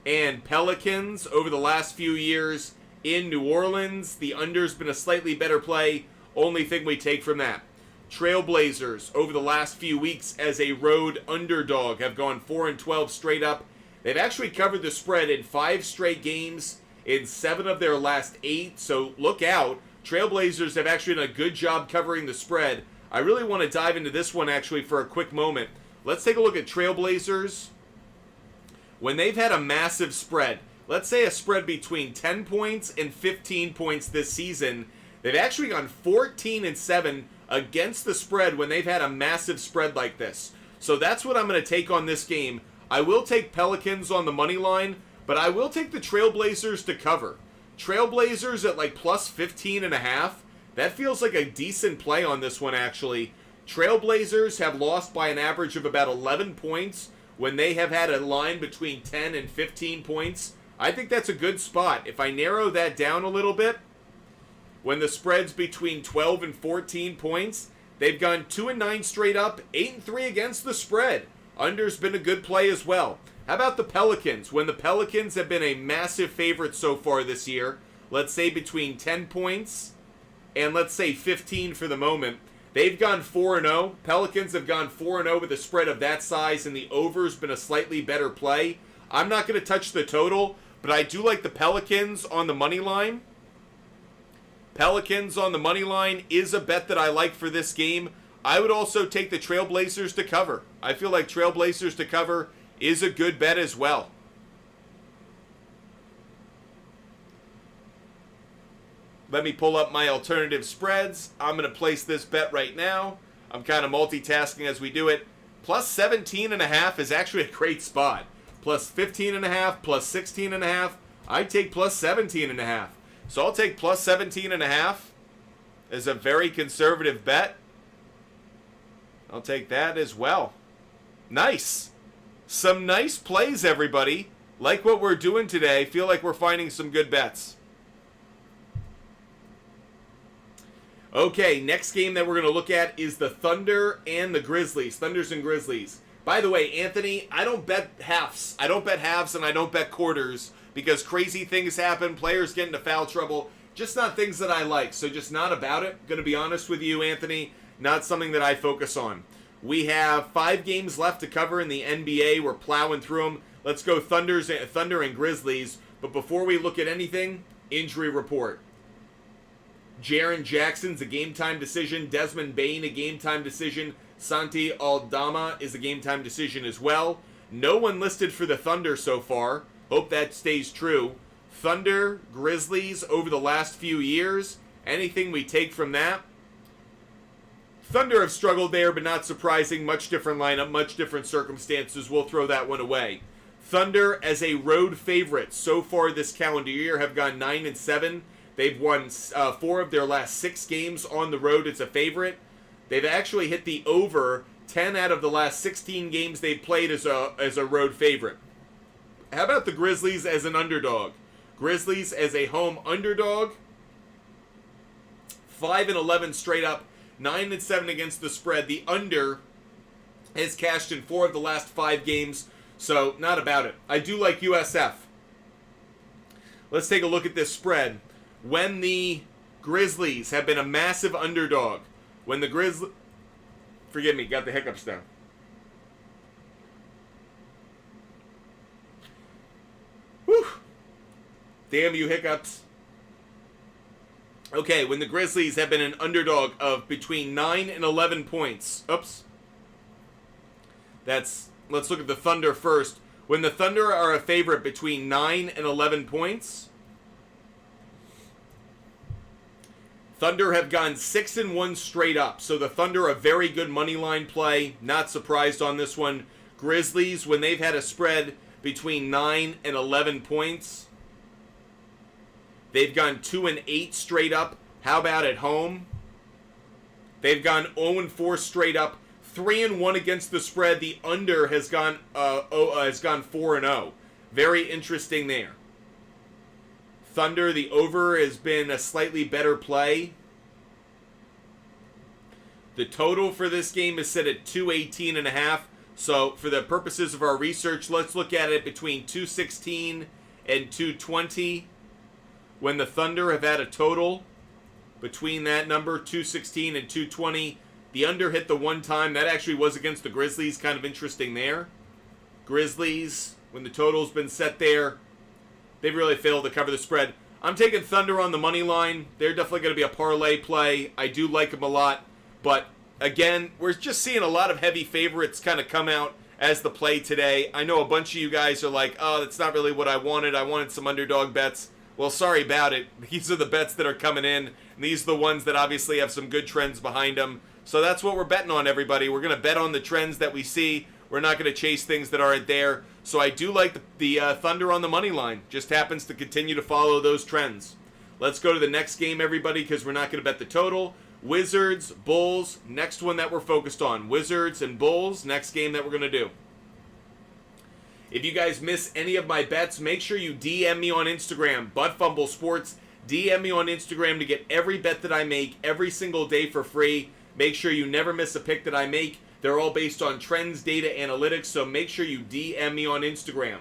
and Pelicans over the last few years in New Orleans. The under's been a slightly better play. Only thing we take from that. Trailblazers over the last few weeks as a road underdog have gone 4-12 straight up. They've actually covered the spread in 5 straight games in 7 of their last 8, so look out. Trailblazers have actually done a good job covering the spread. I really want to dive into this one actually for a quick moment. Let's take a look at Trailblazers. When they've had a massive spread, let's say a spread between 10 points and 15 points this season, they've actually gone 14-7 against the spread when they've had a massive spread like this. So that's what I'm going to take on this game. I will take Pelicans on the money line, but I will take the Trailblazers to cover. Trailblazers at like plus 15.5. That feels like a decent play on this one, actually. Trailblazers have lost by an average of about 11 points when they have had a line between 10 and 15 points. I think that's a good spot. If I narrow that down a little bit, when the spread's between 12 and 14 points, they've gone 2-9 straight up, 8-3 against the spread. Under's been a good play as well. How about the Pelicans? When the Pelicans have been a massive favorite so far this year, let's say between 10 points and let's say 15 for the moment, they've gone 4-0. Pelicans have gone 4-0 with a spread of that size, and the over's been a slightly better play. I'm not going to touch the total, but I do like the Pelicans on the money line. Pelicans on the money line is a bet that I like for this game. I would also take the Trailblazers to cover. I feel like Trailblazers to cover is a good bet as well. Let me pull up my alternative spreads. I'm going to place this bet right now. I'm kind of multitasking as we do it. Plus 17.5 is actually a great spot. Plus 15.5, plus 16.5. I'd take plus 17.5. So I'll take plus 17.5 as a very conservative bet. I'll take that as well. Nice. Some nice plays, everybody. Like what we're doing today. Feel like we're finding some good bets. Okay, next game that we're going to look at is the Thunder and the Grizzlies. Thunders and Grizzlies. By the way, Anthony, I don't bet halves. I don't bet halves and I don't bet quarters because crazy things happen. Players get into foul trouble. Just not things that I like. So just not about it. Going to be honest with you, Anthony. Not something that I focus on. We have 5 games left to cover in the NBA. We're plowing through them. Let's go Thunder and Grizzlies. But before we look at anything, injury report. Jaren Jackson's a game-time decision. Desmond Bane, a game-time decision. Santi Aldama is a game-time decision as well. No one listed for the Thunder so far. Hope that stays true. Thunder, Grizzlies over the last few years. Anything we take from that? Thunder have struggled there, but not surprising. Much different lineup, much different circumstances. We'll throw that one away. Thunder, as a road favorite so far this calendar year, have gone 9-7. They've won 4 of their last 6 games on the road as a favorite. They've actually hit the over 10 out of the last 16 games they've played as a road favorite. How about the Grizzlies as an underdog? Grizzlies as a home underdog. 5-11 straight up. 9-7 against the spread. The under has cashed in 4 of the last 5 games, so not about it. I do like USF. Let's take a look at this spread. When the Grizzlies have been a massive underdog, when the Grizzlies... Forgive me, got the hiccups down. Whew. Damn you hiccups. Okay, when the Grizzlies have been an underdog of between 9 and 11 points. Oops. Let's look at the Thunder first. When the Thunder are a favorite between 9 and 11 points, Thunder have gone 6-1 straight up. So the Thunder, a very good money line play. Not surprised on this one. Grizzlies, when they've had a spread between 9 and 11 points, they've gone 2-8 straight up. How about at home? They've gone 0-4 straight up. 3-1 against the spread. The under has gone 4-0. Very interesting there. Thunder, the over has been a slightly better play. The total for this game is set at 218.5. So for the purposes of our research, let's look at it between 216 and 220. When the Thunder have had a total between that number, 216 and 220, the under hit the one time. That actually was against the Grizzlies. Kind of interesting there. Grizzlies, when the total's been set there, they've really failed to cover the spread. I'm taking Thunder on the money line. They're definitely going to be a parlay play. I do like them a lot. But, again, we're just seeing a lot of heavy favorites kind of come out as the play today. I know a bunch of you guys are like, oh, that's not really what I wanted. I wanted some underdog bets. Well, sorry about it. These are the bets that are coming in. And these are the ones that obviously have some good trends behind them. So that's what we're betting on, everybody. We're going to bet on the trends that we see. We're not going to chase things that aren't there. So I do like the Thunder on the money line. Just happens to continue to follow those trends. Let's go to the next game, everybody, because we're not going to bet the total. Wizards, Bulls, next one that we're focused on. Wizards and Bulls, next game that we're going to do. If you guys miss any of my bets, make sure you DM me on Instagram, Buttfumble Sports. DM me on Instagram to get every bet that I make every single day for free. Make sure you never miss a pick that I make. They're all based on trends, data, analytics, so make sure you DM me on Instagram.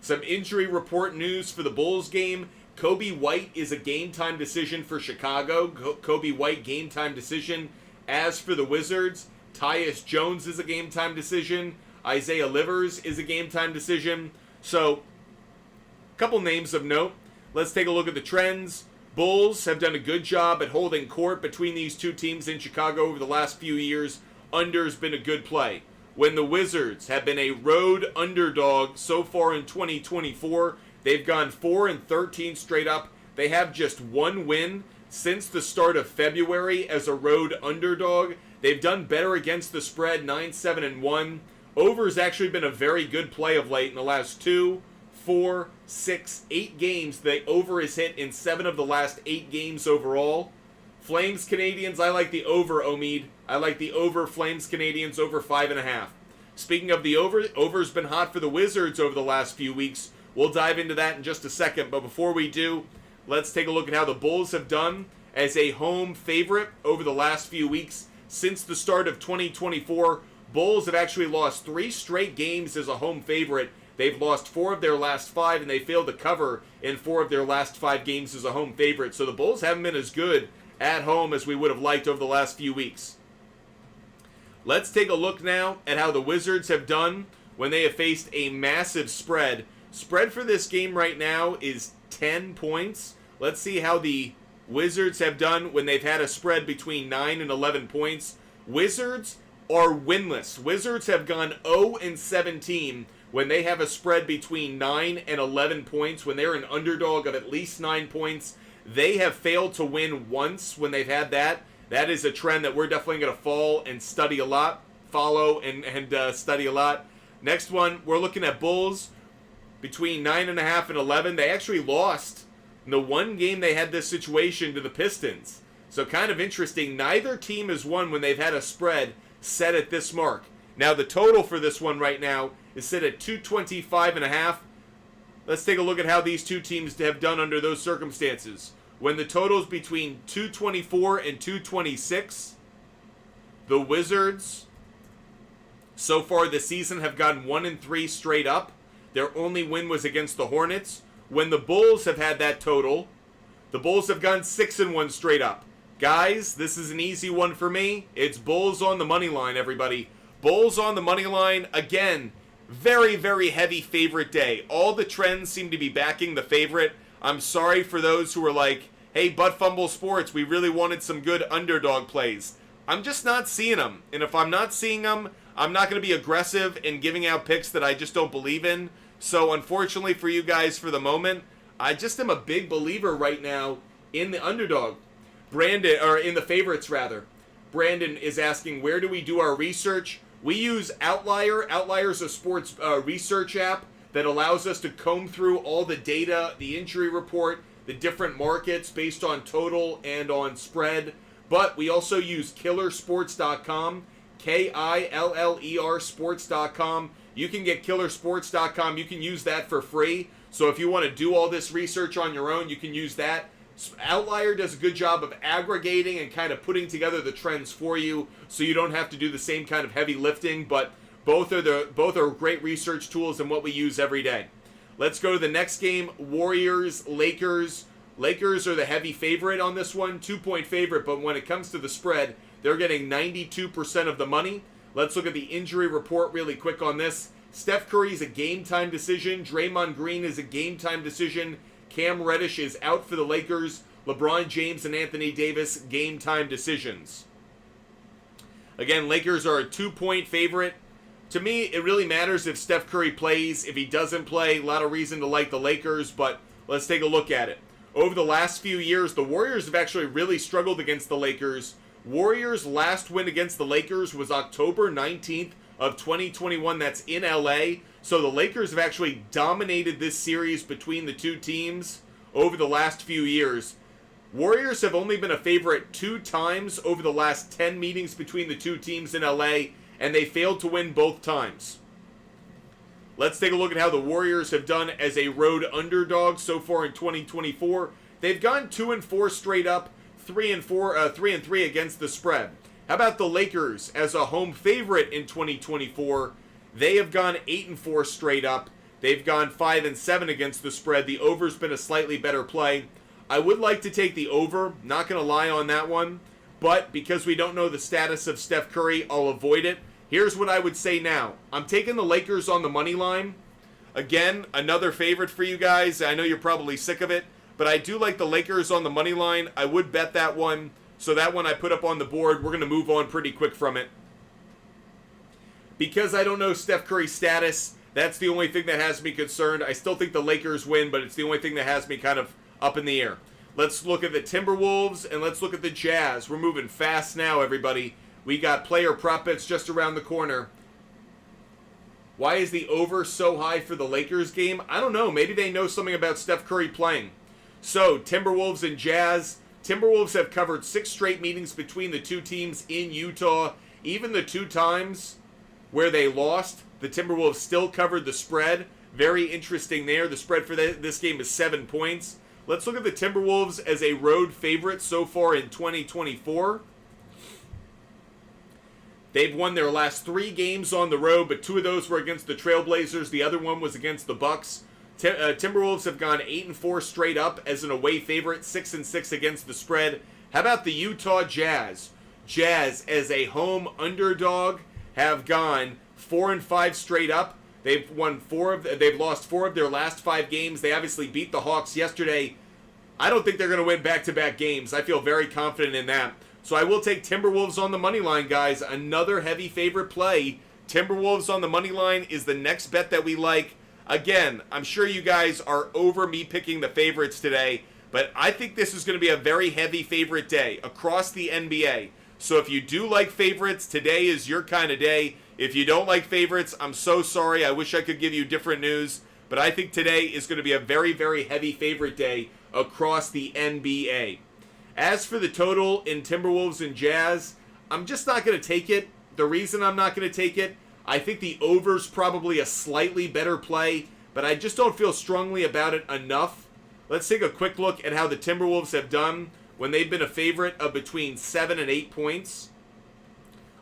Some injury report news for the Bulls game. Kobe White is a game-time decision for Chicago. Kobe White, game-time decision. As for the Wizards, Tyus Jones is a game-time decision. Isaiah Livers is a game-time decision. So, a couple names of note. Let's take a look at the trends. Bulls have done a good job at holding court between these two teams in Chicago over the last few years. Under's been a good play. When the Wizards have been a road underdog so far in 2024, they've gone 4-13 straight up. They have just one win since the start of February as a road underdog. They've done better against the spread, 9-7-1. Over's actually been a very good play of late in the last 2, 4, 6, 8 games. The over is hit in 7 of the last 8 games overall. Flames Canadians, I like the over, Omid. I like the over Flames Canadians, over 5.5. Speaking of the over, over's been hot for the Wizards over the last few weeks. We'll dive into that in just a second, but before we do, let's take a look at how the Bulls have done as a home favorite over the last few weeks. Since the start of 2024, Bulls have actually lost 3 straight games as a home favorite. They've lost 4 of their last 5, and they failed to cover in 4 of their last 5 games as a home favorite. So the Bulls haven't been as good at home as we would have liked over the last few weeks. Let's take a look now at how the Wizards have done when they have faced a massive spread. Spread for this game right now is 10 points. Let's see how the Wizards have done when they've had a spread between 9 and 11 points. Wizards are winless. Wizards have gone 0-17 when they have a spread between 9 and 11 points. When they're an underdog of at least 9 points, they have failed to win once when they've had that. That is a trend that we're definitely going to follow and study a lot. Study a lot. Next one, we're looking at Bulls between 9.5 and 11. They actually lost in the one game they had this situation to the Pistons. So kind of interesting. Neither team has won when they've had a spread set at this mark. Now the total for this one right now is set at 225.5. Let's take a look at how these two teams have done under those circumstances. When the total is between 224 and 226, the Wizards so far this season have gone 1-3 straight up. Their only win was against the Hornets. When the Bulls have had that total, the Bulls have gone 6-1 straight up. Guys, this is an easy one for me. It's Bulls on the money line, everybody. Bulls on the money line. Again, very, very heavy favorite day. All the trends seem to be backing the favorite. I'm sorry for those who are like, hey, Buttfumble Sports, we really wanted some good underdog plays. I'm just not seeing them. And if I'm not seeing them, I'm not going to be aggressive in giving out picks that I just don't believe in. So unfortunately for you guys for the moment, I just am a big believer right now in the underdog. Brandon, or in the favorites rather. Brandon is asking, where do we do our research? We use Outlier. Outlier is a sports research app that allows us to comb through all the data, the injury report, the different markets based on total and on spread. But we also use killersports.com, Killer sports.com. You can get killersports.com. You can use that for free. So if you want to do all this research on your own, you can use that. Outlier does a good job of aggregating and kind of putting together the trends for you so you don't have to do the same kind of heavy lifting, but both are great research tools and what we use every day. Let's go to the next game. Warriors, Lakers. Lakers are the heavy favorite on this one, 2-point favorite, but when it comes to the spread, they're getting 92% of the money. Let's look at the injury report really quick on this. Steph Curry is a game-time decision. Draymond Green is a game-time decision. Cam Reddish is out for the Lakers. LeBron James and Anthony Davis, game-time decisions. Again, Lakers are a 2-point favorite. To me, it really matters if Steph Curry plays. If he doesn't play, a lot of reason to like the Lakers, but let's take a look at it. Over the last few years, the Warriors have actually really struggled against the Lakers Warriors' last win against the Lakers was October 19th of 2021. That's in LA. So the Lakers have actually dominated this series between the two teams over the last few years. Warriors have only been a favorite 2 times over the last 10 meetings between the two teams in LA, and they failed to win both times. Let's take a look at how the Warriors have done as a road underdog so far in 2024. They've gone 2-4 straight up, 3-3 against the spread. How about the Lakers as a home favorite in 2024? They have gone 8-4 straight up. They've gone 5-7 against the spread. The over's been a slightly better play. I would like to take the over, not going to lie on that one, but because we don't know the status of Steph Curry, I'll avoid it. Here's what I would say now. I'm taking the Lakers on the money line. Again, another favorite for you guys. I know you're probably sick of it, but I do like the Lakers on the money line. I would bet that one, so that one I put up on the board. We're going to move on pretty quick from it. Because I don't know Steph Curry's status, that's the only thing that has me concerned. I still think the Lakers win, but it's the only thing that has me kind of up in the air. Let's look at the Timberwolves, and let's look at the Jazz. We're moving fast now, everybody. We got player prop bets just around the corner. Why is the over so high for the Lakers game? I don't know. Maybe they know something about Steph Curry playing. So, Timberwolves and Jazz. Timberwolves have covered 6 straight meetings between the two teams in Utah. Even the 2 times where they lost, the Timberwolves still covered the spread. Very interesting there. The spread for this game is 7 points. Let's look at the Timberwolves as a road favorite so far in 2024. They've won their last 3 games on the road, but 2 of those were against the Trailblazers. The other one was against the Bucks. Timberwolves have gone 8-4 straight up as an away favorite, 6-6 against the spread. How about the Utah Jazz? Jazz, as a home underdog, have gone 4-5 straight up. They've lost 4 of their last 5 games. They obviously beat the Hawks yesterday. I don't think they're going to win back-to-back games. I feel very confident in that. So I will take Timberwolves on the money line, guys. Another heavy favorite play. Timberwolves on the money line is the next bet that we like. Again, I'm sure you guys are over me picking the favorites today, but I think this is going to be a very heavy favorite day across the NBA. So if you do like favorites, today is your kind of day. If you don't like favorites, I'm so sorry. I wish I could give you different news, but I think today is going to be a very, very heavy favorite day across the NBA. As for the total in Timberwolves and Jazz, I'm just not going to take it. The reason I'm not going to take it, I think the over's probably a slightly better play, but I just don't feel strongly about it enough. Let's take a quick look at how the Timberwolves have done when they've been a favorite of between 7 and 8 points.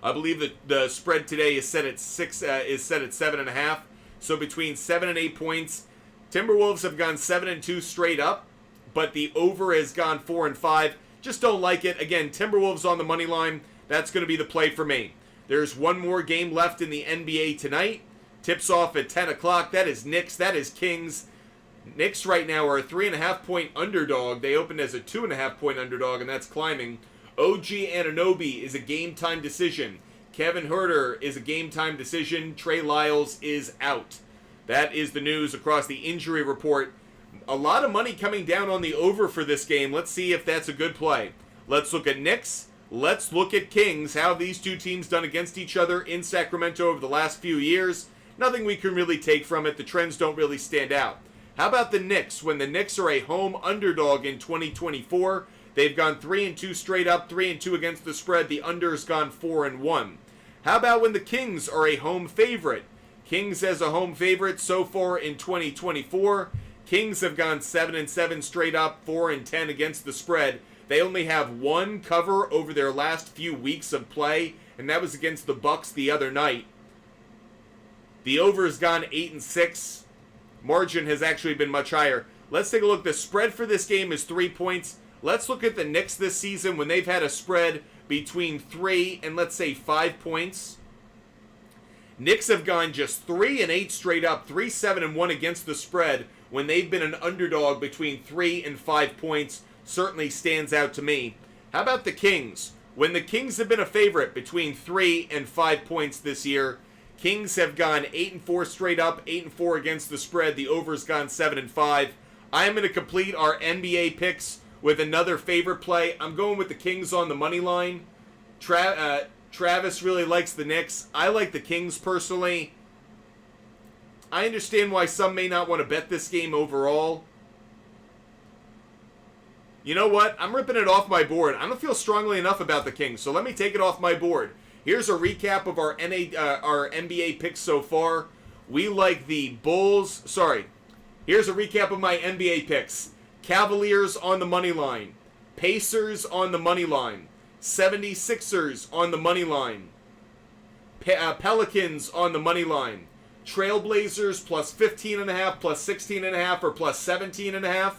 I believe that the spread today is set at 7.5. So between 7 and 8 points, Timberwolves have gone 7-2 straight up, but the over has gone 4-5. Just don't like it. Again, Timberwolves on the money line. That's going to be the play for me. There's one more game left in the NBA tonight. Tips off at 10 o'clock. That is Knicks. That is Kings. Knicks right now are a 3.5-point underdog. They opened as a 2.5-point underdog, and that's climbing. OG Anunoby is a game-time decision. Kevin Huerter is a game-time decision. Trey Lyles is out. That is the news across the injury report. A lot of money coming down on the over for this game. Let's see if that's a good play. Let's look at Knicks. Let's look at Kings. How have these two teams done against each other in Sacramento over the last few years? Nothing we can really take from it. The trends don't really stand out. How about the Knicks? When the Knicks are a home underdog in 2024, they've gone 3-2 straight up, 3-2 against the spread. The under's gone 4-1. How about when the Kings are a home favorite? Kings as a home favorite so far in 2024. Kings have gone 7-7 straight up, 4-10 against the spread. They only have 1 cover over their last few weeks of play, and that was against the Bucks the other night. The over has gone 8-6. Margin has actually been much higher. Let's take a look. The spread for this game is 3 points. Let's look at the Knicks this season when they've had a spread between 3 and let's say 5 points. Knicks have gone just 3-8 straight up, 3-7-1 against the spread when they've been an underdog between 3 and 5 points. Certainly stands out to me. How about the Kings? When the Kings have been a favorite between 3 and 5 points this year, Kings have gone 8-4 straight up, 8-4 against the spread. The over's gone 7-5. I am going to complete our NBA picks with another favorite play. I'm going with the Kings on the money line. Travis really likes the Knicks. I like the Kings personally. I understand why some may not want to bet this game overall. You know what? I'm ripping it off my board. I don't feel strongly enough about the Kings, so let me take it off my board. Here's a recap of our NBA picks so far. We like the Bulls. Sorry. Here's a recap of my NBA picks. Cavaliers on the money line. Pacers on the money line. 76ers on the money line. Pelicans on the money line. Trailblazers plus 15.5, plus 16.5, or plus 17.5.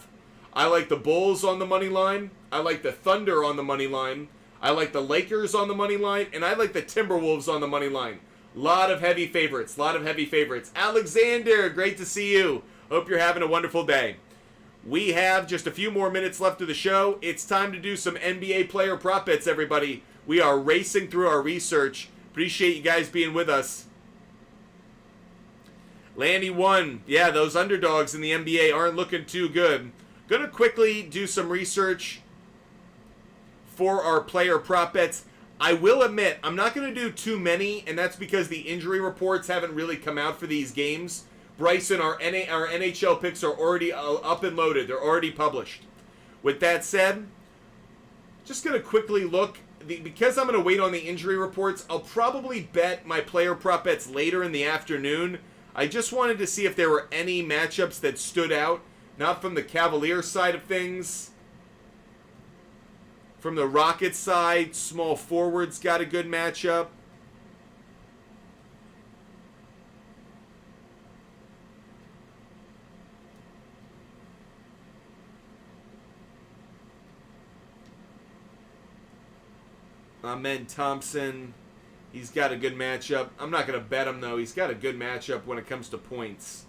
I like the Bulls on the money line. I like the Thunder on the money line. I like the Lakers on the money line. And I like the Timberwolves on the money line. Lot of heavy favorites. Alexander, great to see you. Hope you're having a wonderful day. We have just a few more minutes left of the show. It's time to do some NBA player prop bets, everybody. We are racing through our research. Appreciate you guys being with us. Landy won. Yeah, those underdogs in the NBA aren't looking too good. Gonna quickly do some research for our player prop bets. I will admit, I'm not going to do too many, and that's because the injury reports haven't really come out for these games. Bryson, our NHL picks are already up and loaded. They're already published. With that said, just going to quickly look. Because I'm going to wait on the injury reports, I'll probably bet my player prop bets later in the afternoon. I just wanted to see if there were any matchups that stood out. Not from the Cavaliers side of things. From the Rockets side, small forwards got a good matchup. Amen Thompson, he's got a good matchup. I'm not going to bet him, though. He's got a good matchup when it comes to points.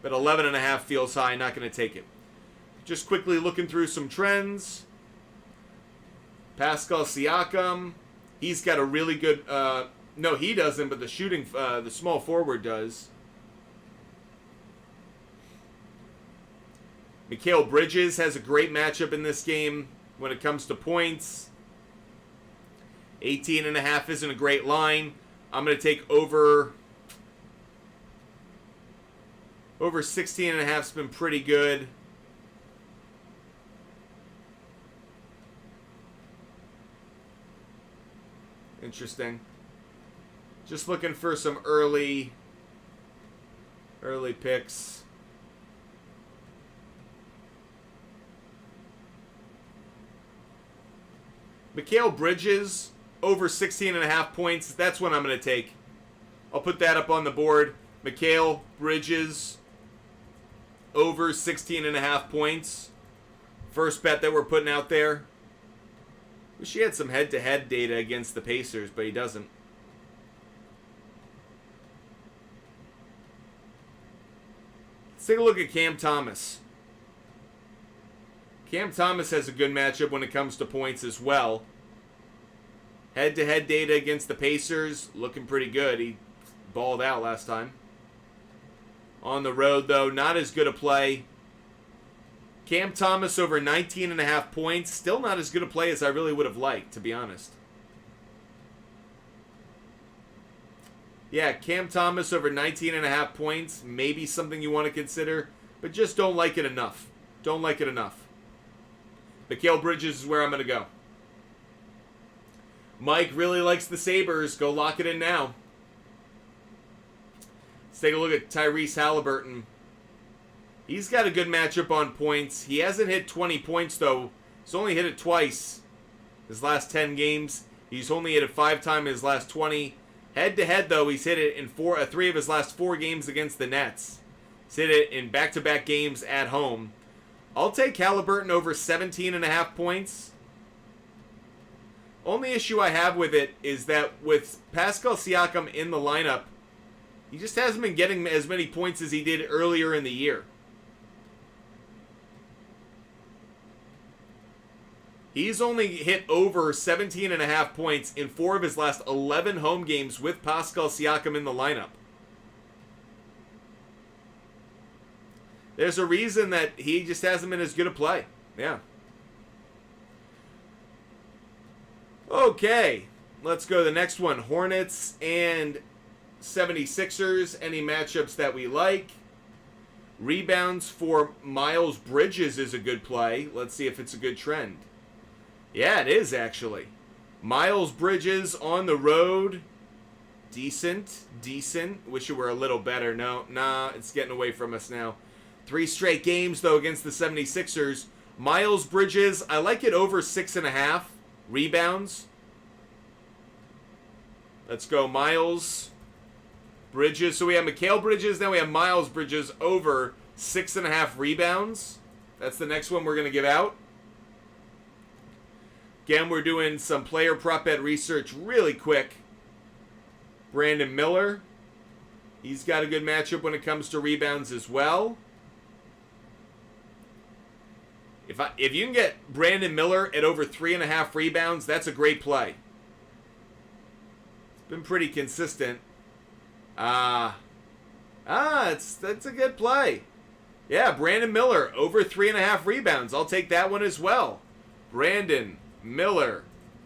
But 11.5 feels high. Not going to take it. Just quickly looking through some trends. Pascal Siakam. He's got a really good... no, he doesn't, but the small forward does. Mikal Bridges has a great matchup in this game when it comes to points. 18.5 isn't a great line. I'm going to take over 16.5 has been pretty good. Interesting. Just looking for some early picks. Mikal Bridges over 16.5 points. That's what I'm going to take. I'll put that up on the board. Mikal Bridges over 16.5 points. First bet that we're putting out there. Wish he had some head-to-head data against the Pacers, but he doesn't. Let's take a look at Cam Thomas. Cam Thomas has a good matchup when it comes to points as well. Head-to-head data against the Pacers, looking pretty good. He balled out last time. On the road, though, not as good a play. Cam Thomas over 19.5 points. Still not as good a play as I really would have liked, to be honest. Yeah, Cam Thomas over 19.5 points. Maybe something you want to consider, but just don't like it enough. Don't like it enough. Mikal Bridges is where I'm going to go. Mike really likes the Sabres. Go lock it in now. Let's take a look at Tyrese Halliburton. He's got a good matchup on points. He hasn't hit 20 points, though. He's only hit it twice his last 10 games. He's only hit it 5 times in his last 20. Head-to-head, though, he's hit it in 3 of his last 4 games against the Nets. He's hit it in back-to-back games at home. I'll take Halliburton over 17.5 points. Only issue I have with it is that with Pascal Siakam in the lineup, he just hasn't been getting as many points as he did earlier in the year. He's only hit over 17.5 points in 4 of his last 11 home games with Pascal Siakam in the lineup. There's a reason that he just hasn't been as good a play. Yeah. Okay, let's go to the next one. Hornets and 76ers. Any matchups that we like? Rebounds for Miles Bridges is a good play. Let's see if it's a good trend. Yeah, it is actually. Miles Bridges on the road. Decent. Wish it were a little better. Nah, it's getting away from us now. 3 straight games, though, against the 76ers. Miles Bridges, I like it over 6.5 rebounds. Let's go Miles Bridges. So we have Mikal Bridges, now we have Miles Bridges over 6.5 rebounds. That's the next one we're going to give out. Again, we're doing some player prop bet research really quick. Brandon Miller. He's got a good matchup when it comes to rebounds as well. If you can get Brandon Miller at over 3.5 rebounds, that's a great play. It's been pretty consistent. That's a good play. Yeah, Brandon Miller over 3.5 rebounds. I'll take that one as well. Brandon Miller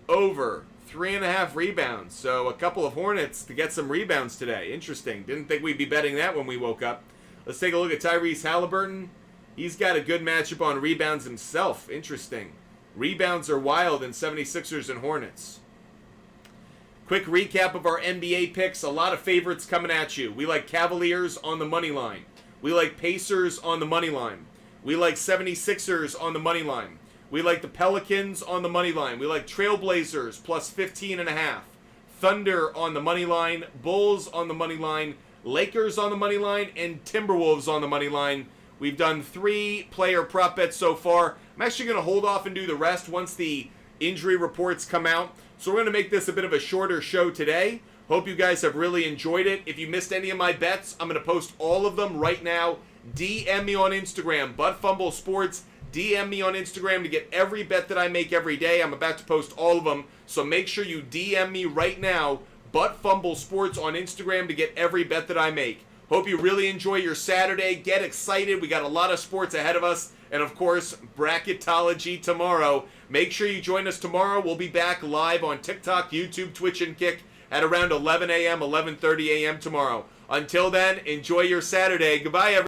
over 3.5 rebounds. So a couple of Hornets to get some rebounds today. Interesting. Didn't think we'd be betting that when we woke up. Let's take a look at Tyrese Halliburton. He's got a good matchup on rebounds himself. Interesting. Rebounds are wild in 76ers and Hornets. Quick recap of our NBA picks. A lot of favorites coming at you. We like Cavaliers on the money line. We like Pacers on the money line. We like 76ers on the money line. We like the Pelicans on the money line. We like Trailblazers plus 15.5. Thunder on the money line. Bulls on the money line. Lakers on the money line. And Timberwolves on the money line. We've done 3 player prop bets so far. I'm actually going to hold off and do the rest once the injury reports come out. So we're going to make this a bit of a shorter show today. Hope you guys have really enjoyed it. If you missed any of my bets, I'm going to post all of them right now. DM me on Instagram, Butt Sports. DM me on Instagram to get every bet that I make every day. I'm about to post all of them. So make sure you DM me right now, Butt Sports on Instagram to get every bet that I make. Hope you really enjoy your Saturday. Get excited. We got a lot of sports ahead of us. And, of course, bracketology tomorrow. Make sure you join us tomorrow. We'll be back live on TikTok, YouTube, Twitch, and Kick at around 11 a.m., 11:30 a.m. tomorrow. Until then, enjoy your Saturday. Goodbye, everyone.